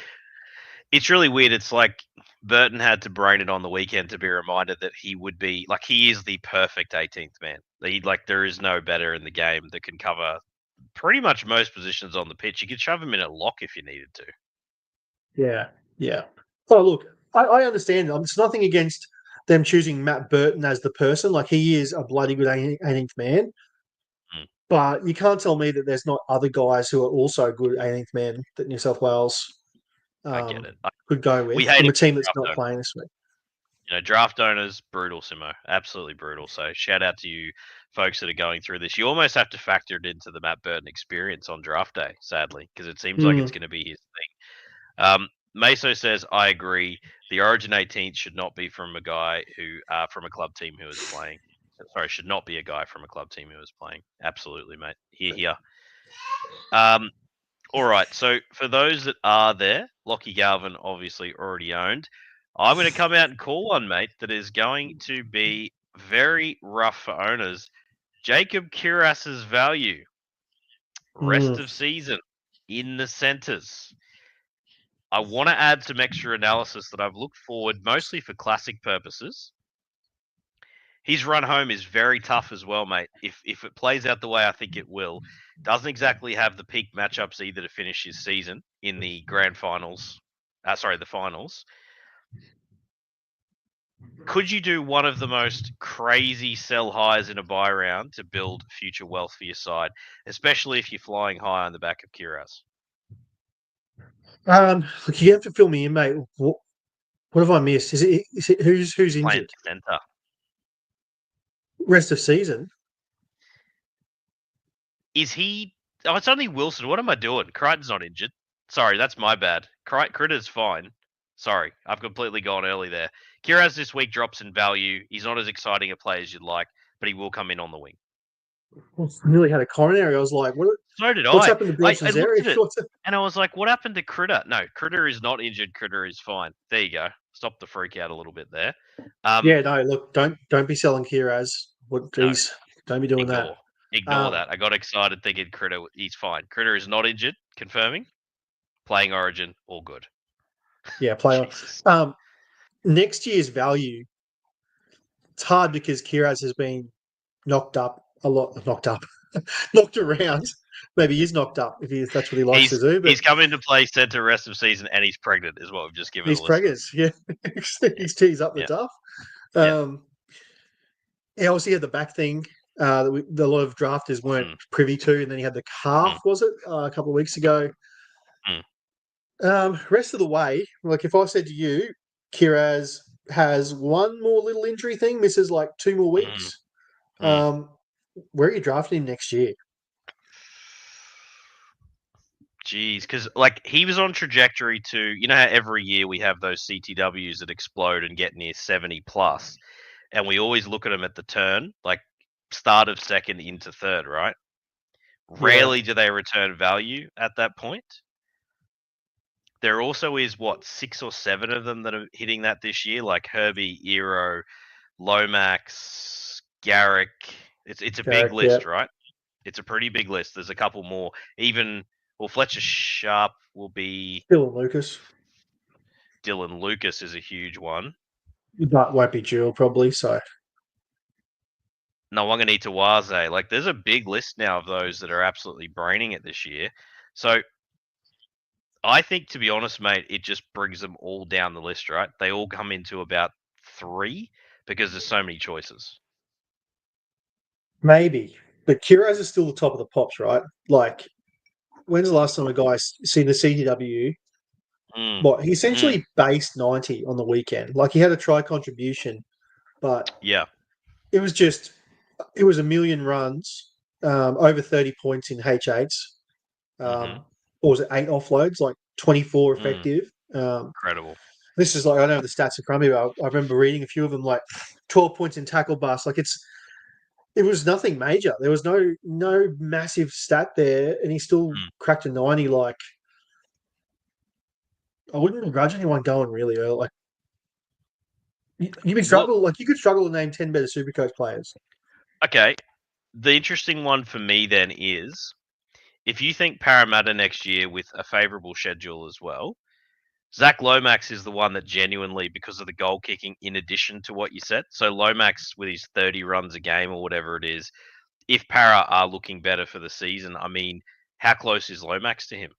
It's really weird. It's like Burton had to brain it on the weekend to be reminded that he would be like he is the perfect 18th man. There is no better in the game that can cover pretty much most positions on the pitch. You could shove him in a lock if you needed to. yeah. Oh, look, I understand. It's nothing against them choosing Matt Burton as the person. Like, he is a bloody good 18th man. But you can't tell me that there's not other guys who are also good 18th man that New South Wales I get it. could go with We hate from a it team that's draft not owners. playing this week. Draft owners, brutal, Simo. Absolutely brutal. So shout out to you folks that are going through this. You almost have to factor it into the Matt Burton experience on draft day, sadly, because it seems like it's going to be his thing. Meso says, I agree. The Origin 18th should not be from a guy who from a club team who is playing. Sorry, should not be a guy from a club team who is playing. Absolutely, mate. Here. All right. So for those that are there, Lockie Galvin obviously already owned. I'm going to come out and call one, mate, that is going to be very rough for owners. Jacob Kiras's value. Rest of season in the centres. I want to add some extra analysis that I've looked forward mostly for classic purposes. His run home is very tough as well, mate. If it plays out the way I think it will, doesn't exactly have the peak matchups either to finish his season in the grand finals. The finals. Could you do one of the most crazy sell highs in a buy round to build future wealth for your side, especially if you're flying high on the back of Kiraz? Look, you have to fill me in, mate. What have I missed? Is it who's injured? Center. Rest of season? Is he? Oh, it's only Wilson. What am I doing? Crichton's not injured. Sorry, that's my bad. Critter's fine. Sorry, I've completely gone early there. Kiraz this week drops in value. He's not as exciting a play as you'd like, but he will come in on the wing. nearly had a coronary. I was like, So did what's I. happened to I Bronson's area? looked at it and I was like, what happened to Critter? No, Critter is not injured. Critter is fine. There you go. Stop the freak out a little bit there. Yeah, no, look, don't be selling Kiraz. What, No, geez, don't be doing that. Ignore that. I got excited thinking Critter, he's fine. Critter is not injured, confirming. Playing Origin, all good. Yeah, play on. Jesus. Next year's value, it's hard because Kiraz has been knocked up a lot, knocked around. Maybe he's knocked up if that's what he likes to do. But He's coming to play centre rest of season and he's pregnant, is what we've just given he's the listeners. preggers, yeah. He's tees up the duff. He obviously had the back thing that a lot of drafters weren't privy to, and then he had the calf, was it, a couple of weeks ago. Rest of the way, like if I said to you, Kiraz has one more little injury thing, misses like 2 more weeks. Where are you drafting him next year? Jeez, because like he was on trajectory to, you know how every year we have those CTWs that explode and get near 70 plus, and we always look at them at the turn, like start of second into third, right? Rarely do they return value at that point. There also is, 6 or 7 of them that are hitting that this year, like Herbie, Eero, Lomax, Garrick. It's a big list, right? It's a pretty big list. There's a couple more. Even, Fletcher Sharp will be... Dylan Lucas. Dylan Lucas is a huge one. But won't be dual, probably, so... No, I'm going to need to Waze. Like, there's a big list now of those that are absolutely braining it this year. So... I think, to be honest, mate, it just brings them all down the list, right? They all come into about 3 because there's so many choices. Maybe. But Kiraz is still the top of the pops, right? Like, when's the last time a guy's seen the CTW? He essentially based 90 on the weekend. Like, he had a try contribution, but it was a million runs, over 30 points in H8s. Or was it 8 offloads, like 24 effective? Incredible. This is like, I don't know the stats are crummy, but I remember reading a few of them, like 12 points in tackle bust. Like it was nothing major. There was no massive stat there, and he still cracked a 90. Like, I wouldn't begrudge anyone going really early. Like, you could struggle. Like, you could struggle to name 10 better SuperCoach players. Okay, the interesting one for me then is, if you think Parramatta next year with a favourable schedule as well, Zach Lomax is the one that genuinely, because of the goal kicking, in addition to what you said. So Lomax with his 30 runs a game or whatever it is, if Para are looking better for the season, I mean, how close is Lomax to him?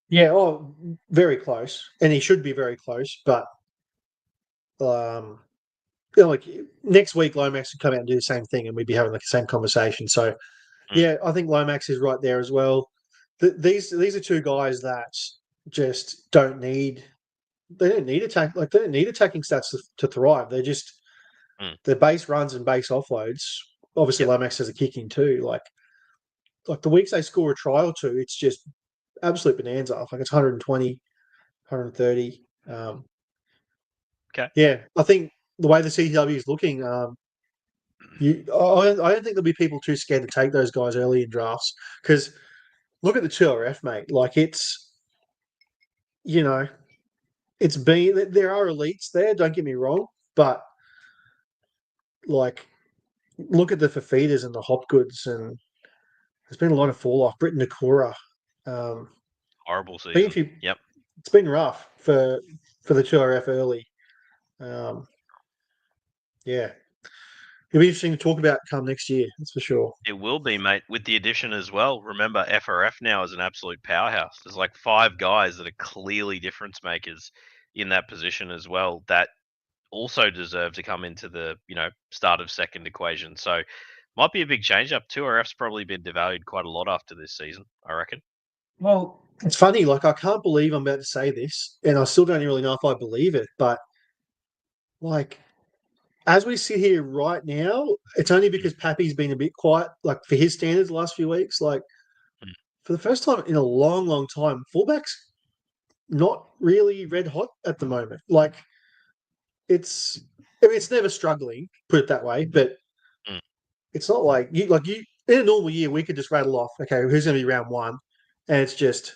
Yeah, very close. And he should be very close, but like next week Lomax would come out and do the same thing and we'd be having like the same conversation. So yeah, I think Lomax is right there as well. These are 2 guys that just don't need attacking stats to thrive. They're just their base runs and base offloads. Obviously Lomax has a kicking too. Like the weeks they score a try or 2, it's just absolute bonanza. Like it's 120, 130. Yeah, I think the way the CTW is looking, I don't think there'll be people too scared to take those guys early in drafts, because look at the 2RF, mate. Like it's there are elites there. Don't get me wrong, but like look at the Fafitas and the Hopgoods, and there's been a lot of fall off. Britton Nakora, horrible season. It's been rough for the 2RF early. Yeah. It'll be interesting to talk about come next year, that's for sure. It will be, mate, with the addition as well. Remember, FRF now is an absolute powerhouse. There's like 5 guys that are clearly difference makers in that position as well that also deserve to come into the, start of second equation. So might be a big change up. 2RF's probably been devalued quite a lot after this season, I reckon. Well, it's funny, like I can't believe I'm about to say this, and I still don't really know if I believe it, but like as we sit here right now, it's only because Pappy's been a bit quiet, like for his standards the last few weeks. Like for the first time in a long, long time, fullback's not really red hot at the moment. Like it's never struggling, put it that way, but it's not like you in a normal year we could just rattle off, okay, who's going to be round one, and it's just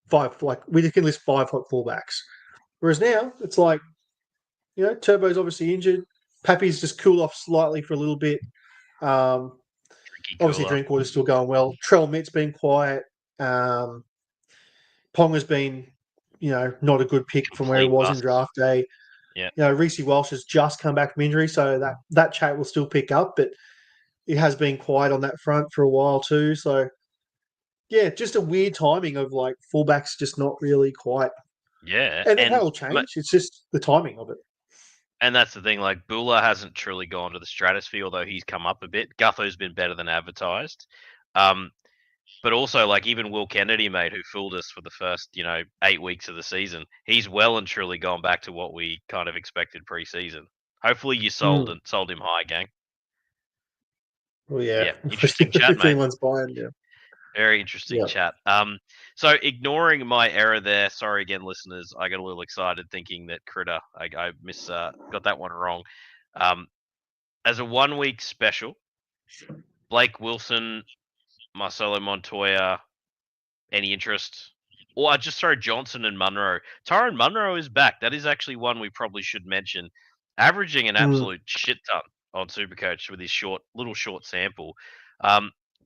five. Like we can list five hot fullbacks. Whereas now it's like, Turbo's obviously injured. Pappy's just cooled off slightly for a little bit. Drinky Obviously, cooler. Drinkwater's still going well. Trell Mitt's been quiet. Ponga's been, not a good pick from where he Complete was bust. in draft day. Yeah. Reece Walsh has just come back from injury, so that chat will still pick up, but it has been quiet on that front for a while too. So, yeah, just a weird timing of like fullbacks just not really quite. Yeah. And that will change. It's just the timing of it. And that's the thing, like Bula hasn't truly gone to the stratosphere, although he's come up a bit. Gutho's been better than advertised. But also, like, even Will Kennedy, mate, who fooled us for the first, 8 weeks of the season, he's well and truly gone back to what we kind of expected pre-season. Hopefully you sold him high, gang. Well, yeah. Yeah, interesting chat, if mate. anyone's buying, yeah. Very interesting chat. So ignoring my error there, sorry again, listeners. I got a little excited thinking that Critter, I got that one wrong. As a 1 week special, Blake Wilson, Marcelo Montoya, any interest? Or I just throw Johnson and Munro. Tyrone Munro is back. That is actually one we probably should mention. Averaging an absolute shit ton on Supercoach with his short sample.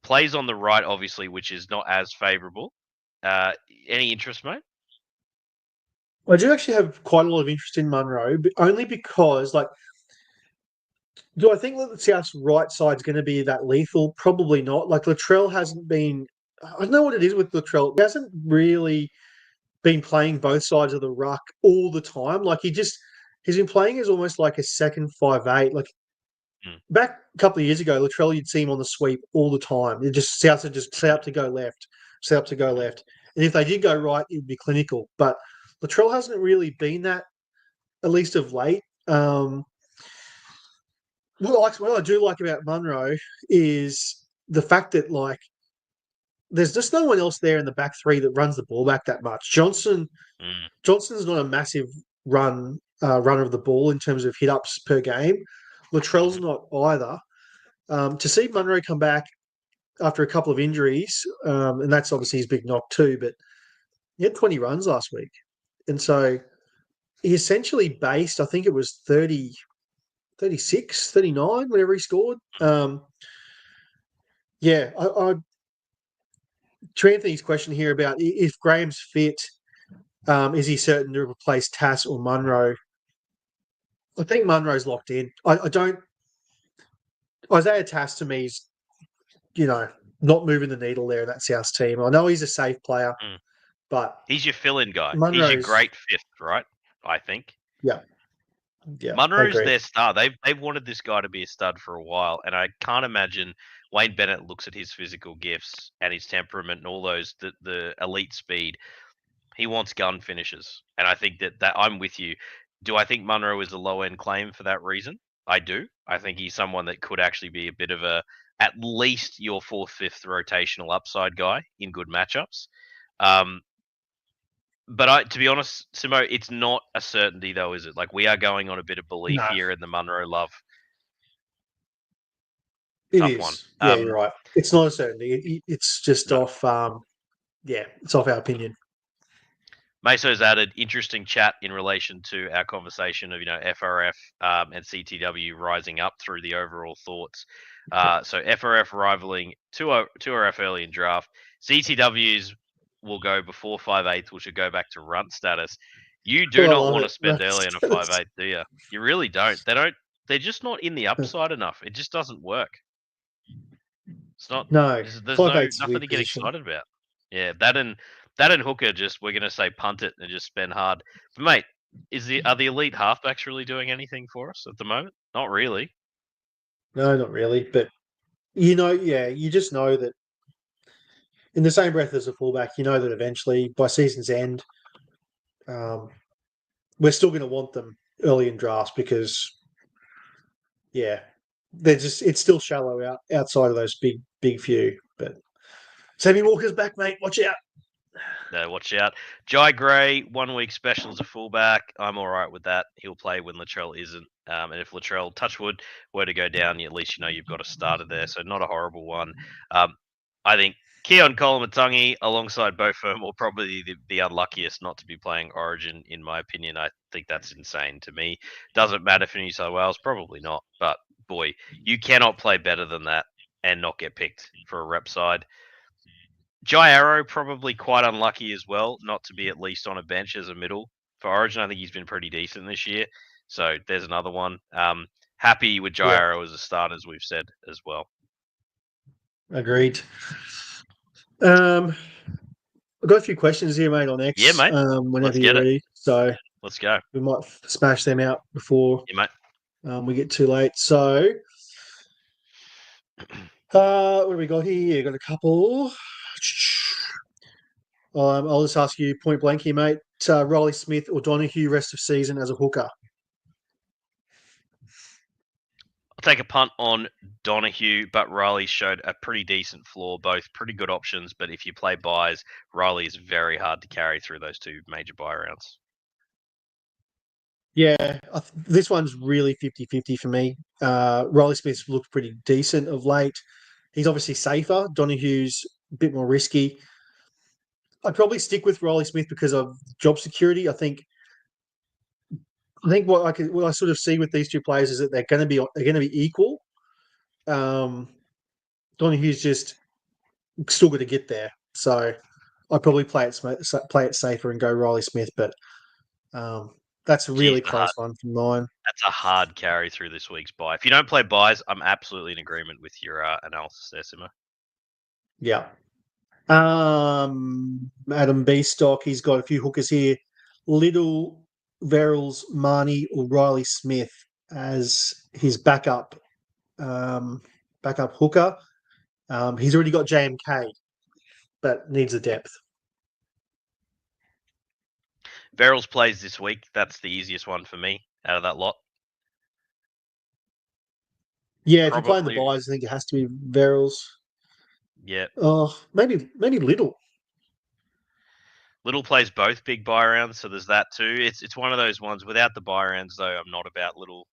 Plays on the right, obviously, which is not as favourable. Any interest, mate? I do actually have quite a lot of interest in Munro, but only because, like, do I think that the South's right side is going to be that lethal? Probably not. Like, Latrell hasn't been. I don't know what it is with Latrell. He hasn't really been playing both sides of the ruck all the time. Like, he's been playing as almost like a second 5'8". Like, back a couple of years ago, Latrell, you'd see him on the sweep all the time. It just South would just set up to go left, set up to go left. And if they did go right, it would be clinical. But Latrell hasn't really been that, at least of late. What I do like about Munro is the fact that, like, there's just no one else there in the back three that runs the ball back that much. Johnson's not a massive runner of the ball in terms of hit ups per game. Latrell's not either. To see Munro come back after a couple of injuries, and that's obviously his big knock too, but he had 20 runs last week. And so he essentially based, I think it was 30, 36, 39, whatever he scored. To Anthony's question here about if Graham's fit, is he certain to replace Tass or Munro? I think Munro's locked in. I don't. Isaiah Tass to me is, not moving the needle there in that South team. I know he's a safe player, but he's your fill-in guy. Munro's, he's your great fifth, right? I think. Yeah. Munro's their star. They've wanted this guy to be a stud for a while, and I can't imagine Wayne Bennett looks at his physical gifts and his temperament and all those the elite speed. He wants gun finishes, and I think that I'm with you. Do I think Munro is a low-end claim for that reason? I do. I think he's someone that could actually be a bit of at least your fourth, fifth rotational upside guy in good matchups. But to be honest, Simo, it's not a certainty though, is it? Like, we are going on a bit of belief here in the Munro love. Tough one. Yeah, you're right. It's not a certainty. It's just off. It's off our opinion. Meso's added interesting chat in relation to our conversation of FRF and CTW rising up through the overall thoughts. So FRF rivaling 2RF early in draft. CTWs will go before 5/8, which will go back to runt status. You do not want to spend early on a 5/8, do you? You really don't. They're just not in the upside enough. It just doesn't work. It's not. No, there's nothing to get excited about. Yeah, that and hooker, just we're gonna say punt it and just spend hard. But mate, are the elite halfbacks really doing anything for us at the moment? Not really. No, not really. But you just know that in the same breath as a fullback, you know that eventually by season's end, we're still going to want them early in drafts because, it's still shallow outside of those big few. But Sammy Walker's back, mate. Watch out. Watch out. Jai Gray, 1 week special as a fullback. I'm all right with that. He'll play when Latrell isn't. And if Latrell, touchwood, were to go down, at least you know you've got a starter there. So not a horrible one. I think Keon Kolomatangi alongside Beau Fermor probably the unluckiest not to be playing Origin, in my opinion. I think that's insane to me. Doesn't matter for New South Wales, probably not. But boy, you cannot play better than that and not get picked for a rep side. Jai Arrow probably quite unlucky as well, not to be at least on a bench as a middle for Origin. I think he's been pretty decent this year, so there's another one. Happy with Jai Arrow as a start, as we've said as well. Agreed. I've got a few questions here, mate, on X. Yeah, mate. Whenever you're ready. So let's go. We might smash them out before mate. We get too late. So, what do we got here? Got a couple. I'll just ask you point blank here, mate. Riley Smith or Donahue rest of season as a hooker? I'll take a punt on Donahue, but Riley showed a pretty decent floor, both pretty good options. But if you play buys, Riley is very hard to carry through those two major buy rounds. Yeah, this one's really 50-50 for me. Riley Smith's looked pretty decent of late. He's obviously safer. Donahue's a bit more risky. I'd probably stick with Riley Smith because of job security. I think what I sort of see with these two players is that they're going to be equal. Donahue's just still got to get there, so I'd probably play it safer and go Riley Smith. But that's a really close one from mine. That's a hard carry through this week's buy. If you don't play buys, I'm absolutely in agreement with your analysis there, Simo. Yeah. Adam Beastock, he's got a few hookers here. Little, Verrills, Marnie, or Riley Smith as his backup hooker. He's already got JMK, but needs a depth. Verrills plays this week. That's the easiest one for me out of that lot. Yeah, if you're playing the buys, I think it has to be Verrills. Yeah. Oh, maybe Little. Little plays both big buy rounds, so there's that too. It's one of those ones. Without the buy rounds, though, I'm not about Little.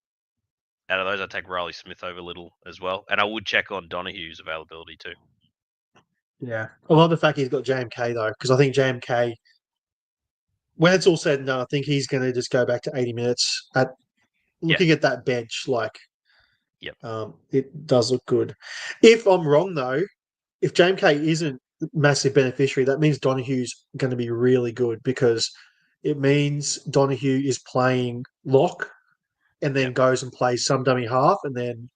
Out of those, I'd take Riley Smith over Little as well. And I would check on Donahue's availability too. Yeah. I love the fact he's got JMK, though, because I think JMK, when it's all said and done, I think he's going to just go back to 80 minutes. Looking at that bench, it does look good. If I'm wrong, though, if JMK isn't massive beneficiary, that means Donahue's going to be really good because it means Donahue is playing lock and then goes and plays some dummy half and then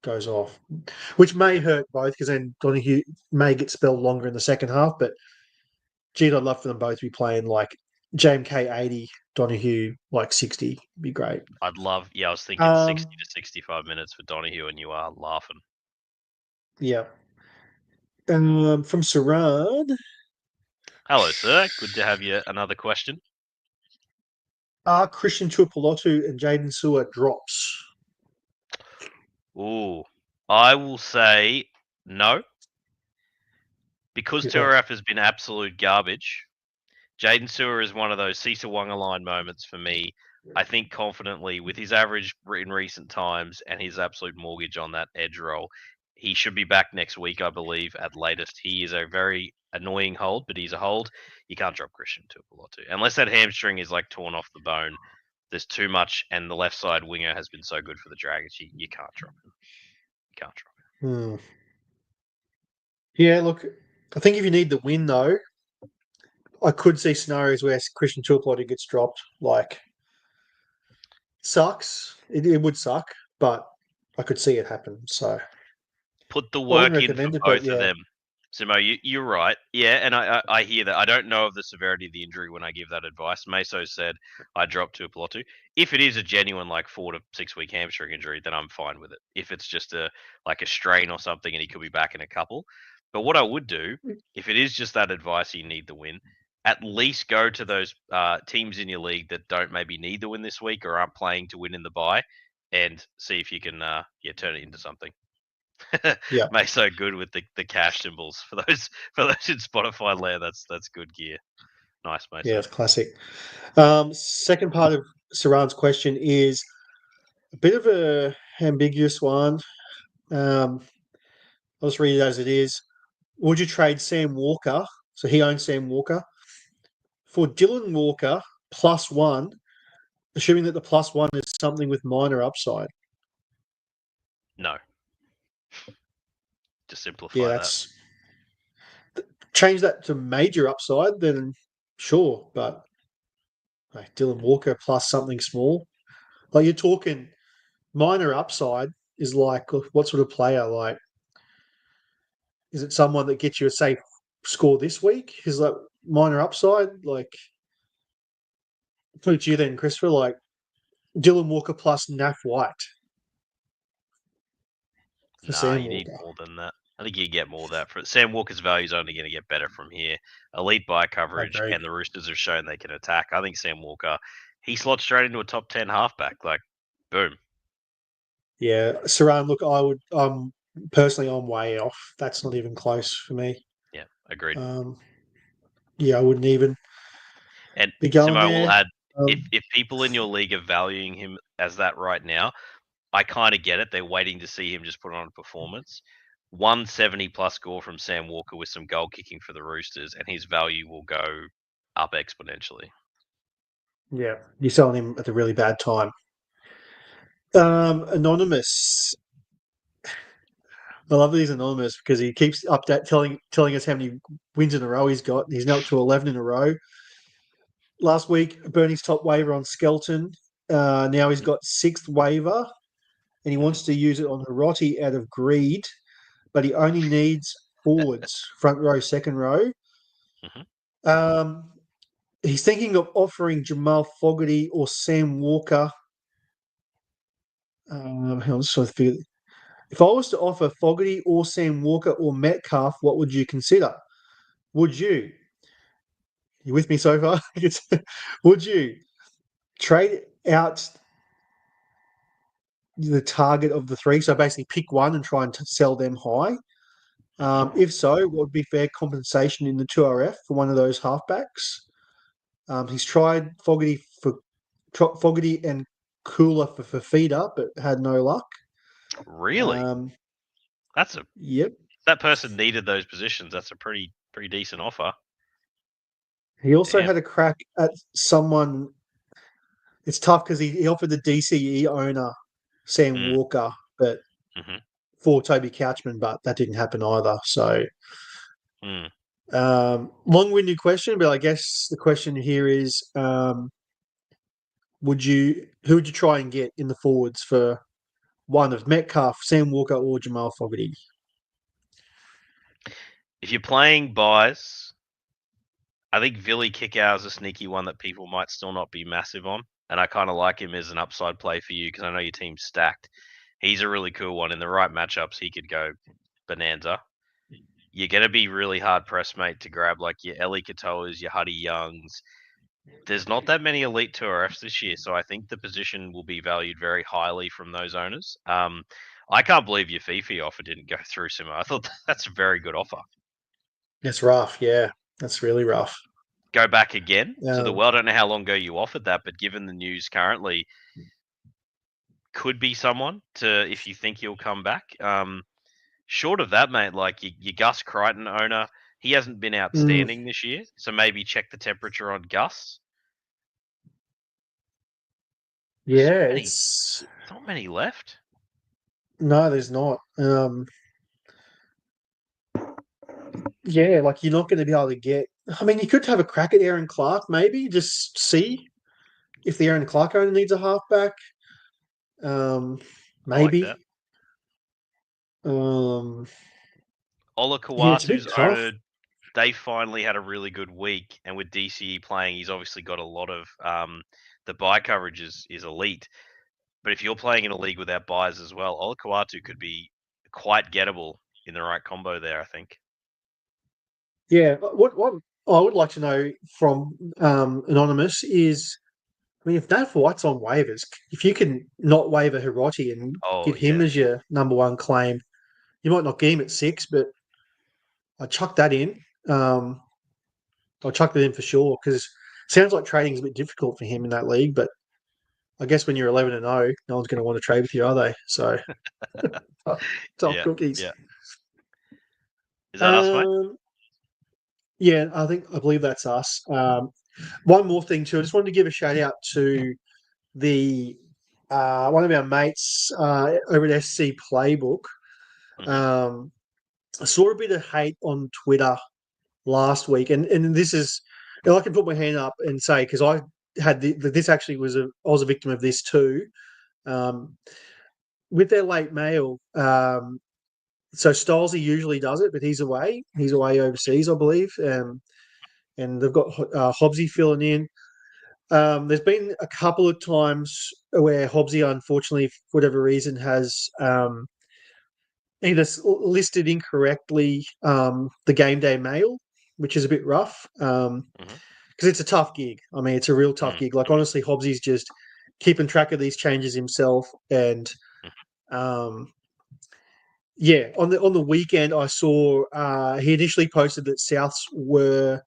goes off, which may hurt both because then Donahue may get spelled longer in the second half. But, gee, I'd love for them both to be playing like JMK 80, Donahue like 60. Be great. I'd love, I was thinking 60 to 65 minutes for Donahue and you are laughing. Yeah. From Sarad. Hello, sir. Good to have you. Another question. Are Christian Tuipulotu and Jaden Sewer drops? Ooh, I will say no. Because Tuaraf has been absolute garbage, Jaden Sewer is one of those Cisa Wonga line moments for me. I think confidently with his average in recent times and his absolute mortgage on that edge roll, he should be back next week, I believe, at latest. He is a very annoying hold, but he's a hold. You can't drop Christian Tuipulotu. Unless that hamstring is like torn off the bone, there's too much, and the left side winger has been so good for the Dragons, you can't drop him. You can't drop him. Yeah, look, I think if you need the win, though, I could see scenarios where Christian Tuipulotu gets dropped. Like, sucks. It would suck, but I could see it happen. So put the work in for both of them. Simo, you're right. Yeah, and I hear that. I don't know of the severity of the injury when I give that advice. Meso said I dropped Tuipulotu. If it is a genuine 4 to 6 week hamstring injury, then I'm fine with it. If it's just a strain or something and he could be back in a couple. But what I would do, if it is just that advice, you need the win, at least go to those teams in your league that don't maybe need the win this week or aren't playing to win in the bye and see if you can turn it into something. Yeah. Mate, so good with the cash symbols for those in Spotify land. That's good gear. Nice, mate. Yeah, it's classic. Second part of Saran's question is a bit of a ambiguous one. I'll just read it as it is. Would you trade Sam Walker? So he owns Sam Walker for Dylan Walker +1, assuming that the +1 is something with minor upside. No. To Yeah, simplify that. that's change that to major upside, then sure, but like Dylan Walker plus something small. Like you're talking minor upside is like what sort of player? Like, is it someone that gets you a safe score this week? Is that minor upside? Like, put it to you then, Christopher. Like Dylan Walker plus Naf White for Nah, Sam you need Walker. more than that. I think you get more of that. Sam Walker's value is only going to get better from here. Elite buy coverage, Okay. and the Roosters have shown they can attack. I think Sam Walker, he slots straight into a top 10 halfback. Like, boom. Yeah, Saran. Look, personally, I'm way off. That's not even close for me. Yeah, agreed. Yeah, I wouldn't even And be going Simo will there. add, Um, if people in your league are valuing him as that right now, I kind of get it. They're waiting to see him just put on a performance. 170 plus score from Sam Walker with some goal kicking for the Roosters, and his value will go up exponentially. yeah, you're selling him at a really bad time. Anonymous. I love these anonymous because he keeps telling us how many wins in a row he's got. He's now up to 11 in a row. Last week, Bernie's top waiver on Skelton. Now he's got 6th waiver, and he wants to use it on Hiroti out of greed, but he only needs forwards, front row, second row. He's thinking of offering Jamal Fogarty or Sam Walker. If I was to offer Fogarty or Sam Walker or Metcalf, what would you consider? Would you? You with me so far? Would you trade out the target of the three? So basically pick one and try and sell them high. If so, what would be fair compensation in the 2RF for one of those halfbacks? He's tried Fogarty and Cooler for feeder, but had no luck. Really? Yep. That person needed those positions. That's a pretty decent offer. He also had a crack at someone. It's tough because he offered the DCE owner Sam Walker, but for Toby Couchman, but that didn't happen either. So, long-winded question, but I guess the question here is, who would you try and get in the forwards for one of Metcalf, Sam Walker, or Jamal Fogarty? If you're playing buys, I think Villy Kickow is a sneaky one that people might still not be massive on. And I kind of like him as an upside play for you because I know your team's stacked. He's a really cool one. In the right matchups, he could go bonanza. You're going to be really hard pressed, mate, to grab like your Ellie Katoas, your Huddy Youngs. There's not that many elite 2RFs this year, so I think the position will be valued very highly from those owners. I can't believe your Fifi offer didn't go through, Simo. I thought that's a very good offer. That's rough, yeah. That's really rough. Go back again to the world. I don't know how long ago you offered that, but given the news currently, could be someone to if you think he'll come back. Short of that, mate, like your Gus Crichton owner, he hasn't been outstanding this year, so maybe check the temperature on Gus. Yeah, it's not many left. No, there's not. Yeah, like you're not going to be able to get. I mean, you could have a crack at Aaron Clark, maybe just see if the Aaron Clark owner needs a halfback. Maybe. Like Ola Kawatu's owner, they finally had a really good week, and with DCE playing, he's obviously got a lot of the buy coverage is elite. But if you're playing in a league without buys as well, Ola Kawatu could be quite gettable in the right combo there, I think. Yeah, what I would like to know from Anonymous is, I mean, if Nat White's on waivers, if you can not waiver Hiroti and get him as your number one claim, you might not get him at 6, but I chuck that in. I'll chuck that in for sure because it sounds like trading is a bit difficult for him in that league. But I guess when you're 11-0, no one's going to want to trade with you, are they? So tough cookies. Yeah. Is that us, mate? Yeah, I believe that's us. One more thing too, I just wanted to give a shout out to the one of our mates over at SC Playbook. Mm-hmm. I saw a bit of hate on Twitter last week, and this is, I can put my hand up and say because I had this actually I was a victim of this too. With their late mail, so Stolesy usually does it, but he's away. He's away overseas, I believe, and they've got Hobbsy filling in. There's been a couple of times where Hobbsy, unfortunately, for whatever reason, has either listed incorrectly the game day mail, which is a bit rough because it's a tough gig. I mean, it's a real tough gig. Like, honestly, Hobbsy's just keeping track of these changes himself. And, yeah, on the weekend, I saw he initially posted that Souths were,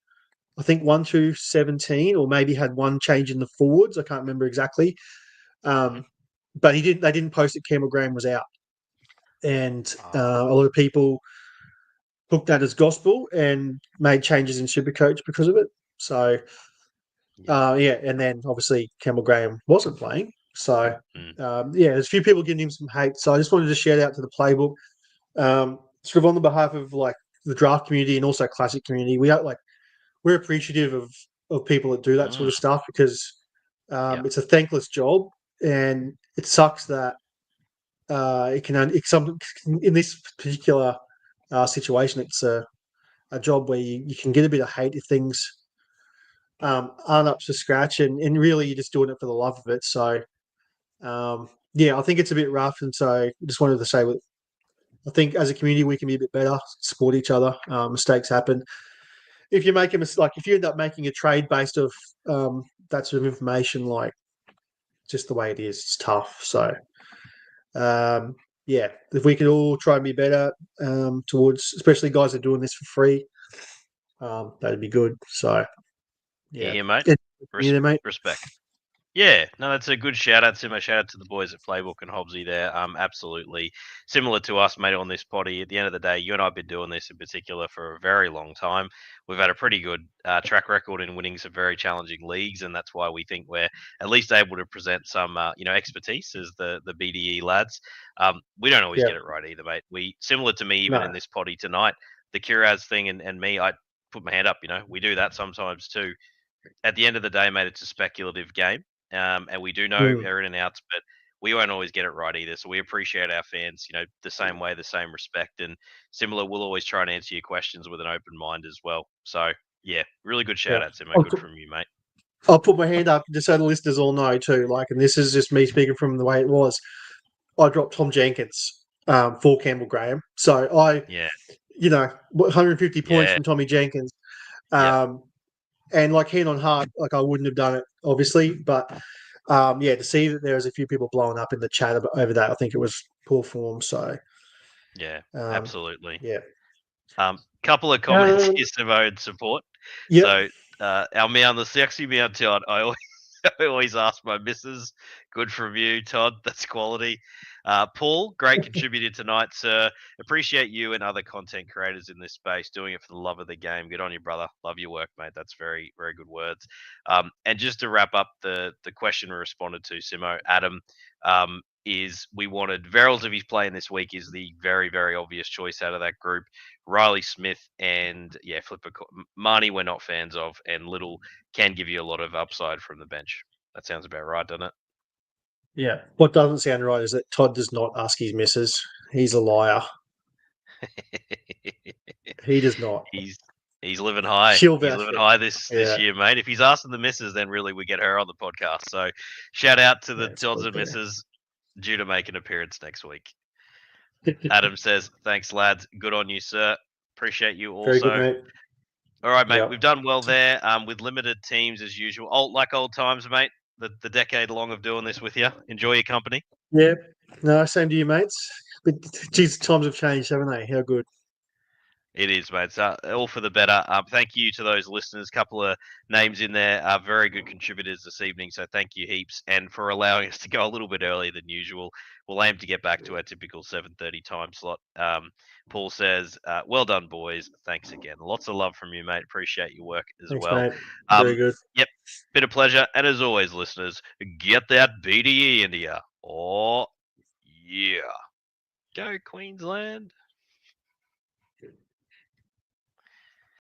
I think, 1-17, or maybe had one change in the forwards. I can't remember exactly. But they didn't post that Campbell Graham was out. And a lot of people took that as gospel and made changes in SuperCoach because of it. So, and then obviously Campbell Graham wasn't playing. So, there's a few people giving him some hate. So I just wanted to shout out to the Playbook, sort of on the behalf of like the draft community and also classic community. We're appreciative of people that do that sort of stuff because it's a thankless job, and it sucks that in this particular situation, it's a job where you can get a bit of hate if things aren't up to scratch, and really you're just doing it for the love of it. So, I think it's a bit rough, and so I just wanted to say, I think as a community we can be a bit better, support each other. Mistakes happen. If you make a mistake, if you end up making a trade based off that sort of information, like just the way it is, it's tough. So, if we could all try and be better towards, especially guys that are doing this for free, that'd be good. So, Yeah, mate. Mate. Respect. Yeah, no, that's a good shout out, Simo. Shout out to the boys at Playbook and Hobbsy there. Absolutely similar to us, mate, on this potty. At the end of the day, you and I have been doing this in particular for a very long time. We've had a pretty good track record in winning some very challenging leagues, and that's why we think we're at least able to present some, expertise as the BDE lads. We don't always get it right either, mate. Similar to me, even in this potty tonight, the Curaz thing and me, I put my hand up. We do that sometimes too. At the end of the day, mate, it's a speculative game. And we do know our in and outs, but we won't always get it right either. So we appreciate our fans, the same way, the same respect, and similar. We'll always try and answer your questions with an open mind as well. So yeah, really good shout out, Simo. Good from you, mate. I'll put my hand up just so the listeners all know too. Like, and this is just me speaking from the way it was. I dropped Tom Jenkins for Campbell Graham, so 150 points from Tommy Jenkins. And like hand on heart, like I wouldn't have done it, obviously, but to see that there was a few people blowing up in the chat over that, I think it was poor form. So yeah, absolutely. Yeah. Couple of comments here, Simo, in support. Yep. So our meow, the sexy meow, Todd. I always ask my missus. Good from you, Todd. That's quality. Paul, great contributor tonight, sir. Appreciate you and other content creators in this space doing it for the love of the game. Good on you, brother. Love your work, mate. That's very, very good words. And just to wrap up the question we responded to, Simo, Adam, is we wanted Verrills, if he's playing this week, is the very, very obvious choice out of that group. Riley Smith and Flipper Marnie we're not fans of, and Little can give you a lot of upside from the bench. That sounds about right, doesn't it? Yeah. What doesn't sound right is that Todd does not ask his missus. He's a liar. He does not. He's living high. He's living high this year, mate. If he's asking the missus, then really we get her on the podcast. So shout out to the Todds and missus, due to make an appearance next week. Adam says, thanks, lads. Good on you, sir. Appreciate you also. Very good, mate. All right, mate. Yep. We've done well there with limited teams as usual. Old times, mate. The decade long of doing this with you. Enjoy your company. Yeah. No, same to you, mates. But geez, times have changed, haven't they? How good. It is, mate. So all for the better. Thank you to those listeners. Couple of names in there, very good contributors this evening. So thank you heaps, and for allowing us to go a little bit earlier than usual. We'll aim to get back to our typical 7:30 time slot. Paul says, "Well done, boys. Thanks again. Lots of love from you, mate. Appreciate your work as Thanks, well." mate. Very good. Yep, bit of pleasure. And as always, listeners, get that BDE into you. Oh, yeah. Go Queensland.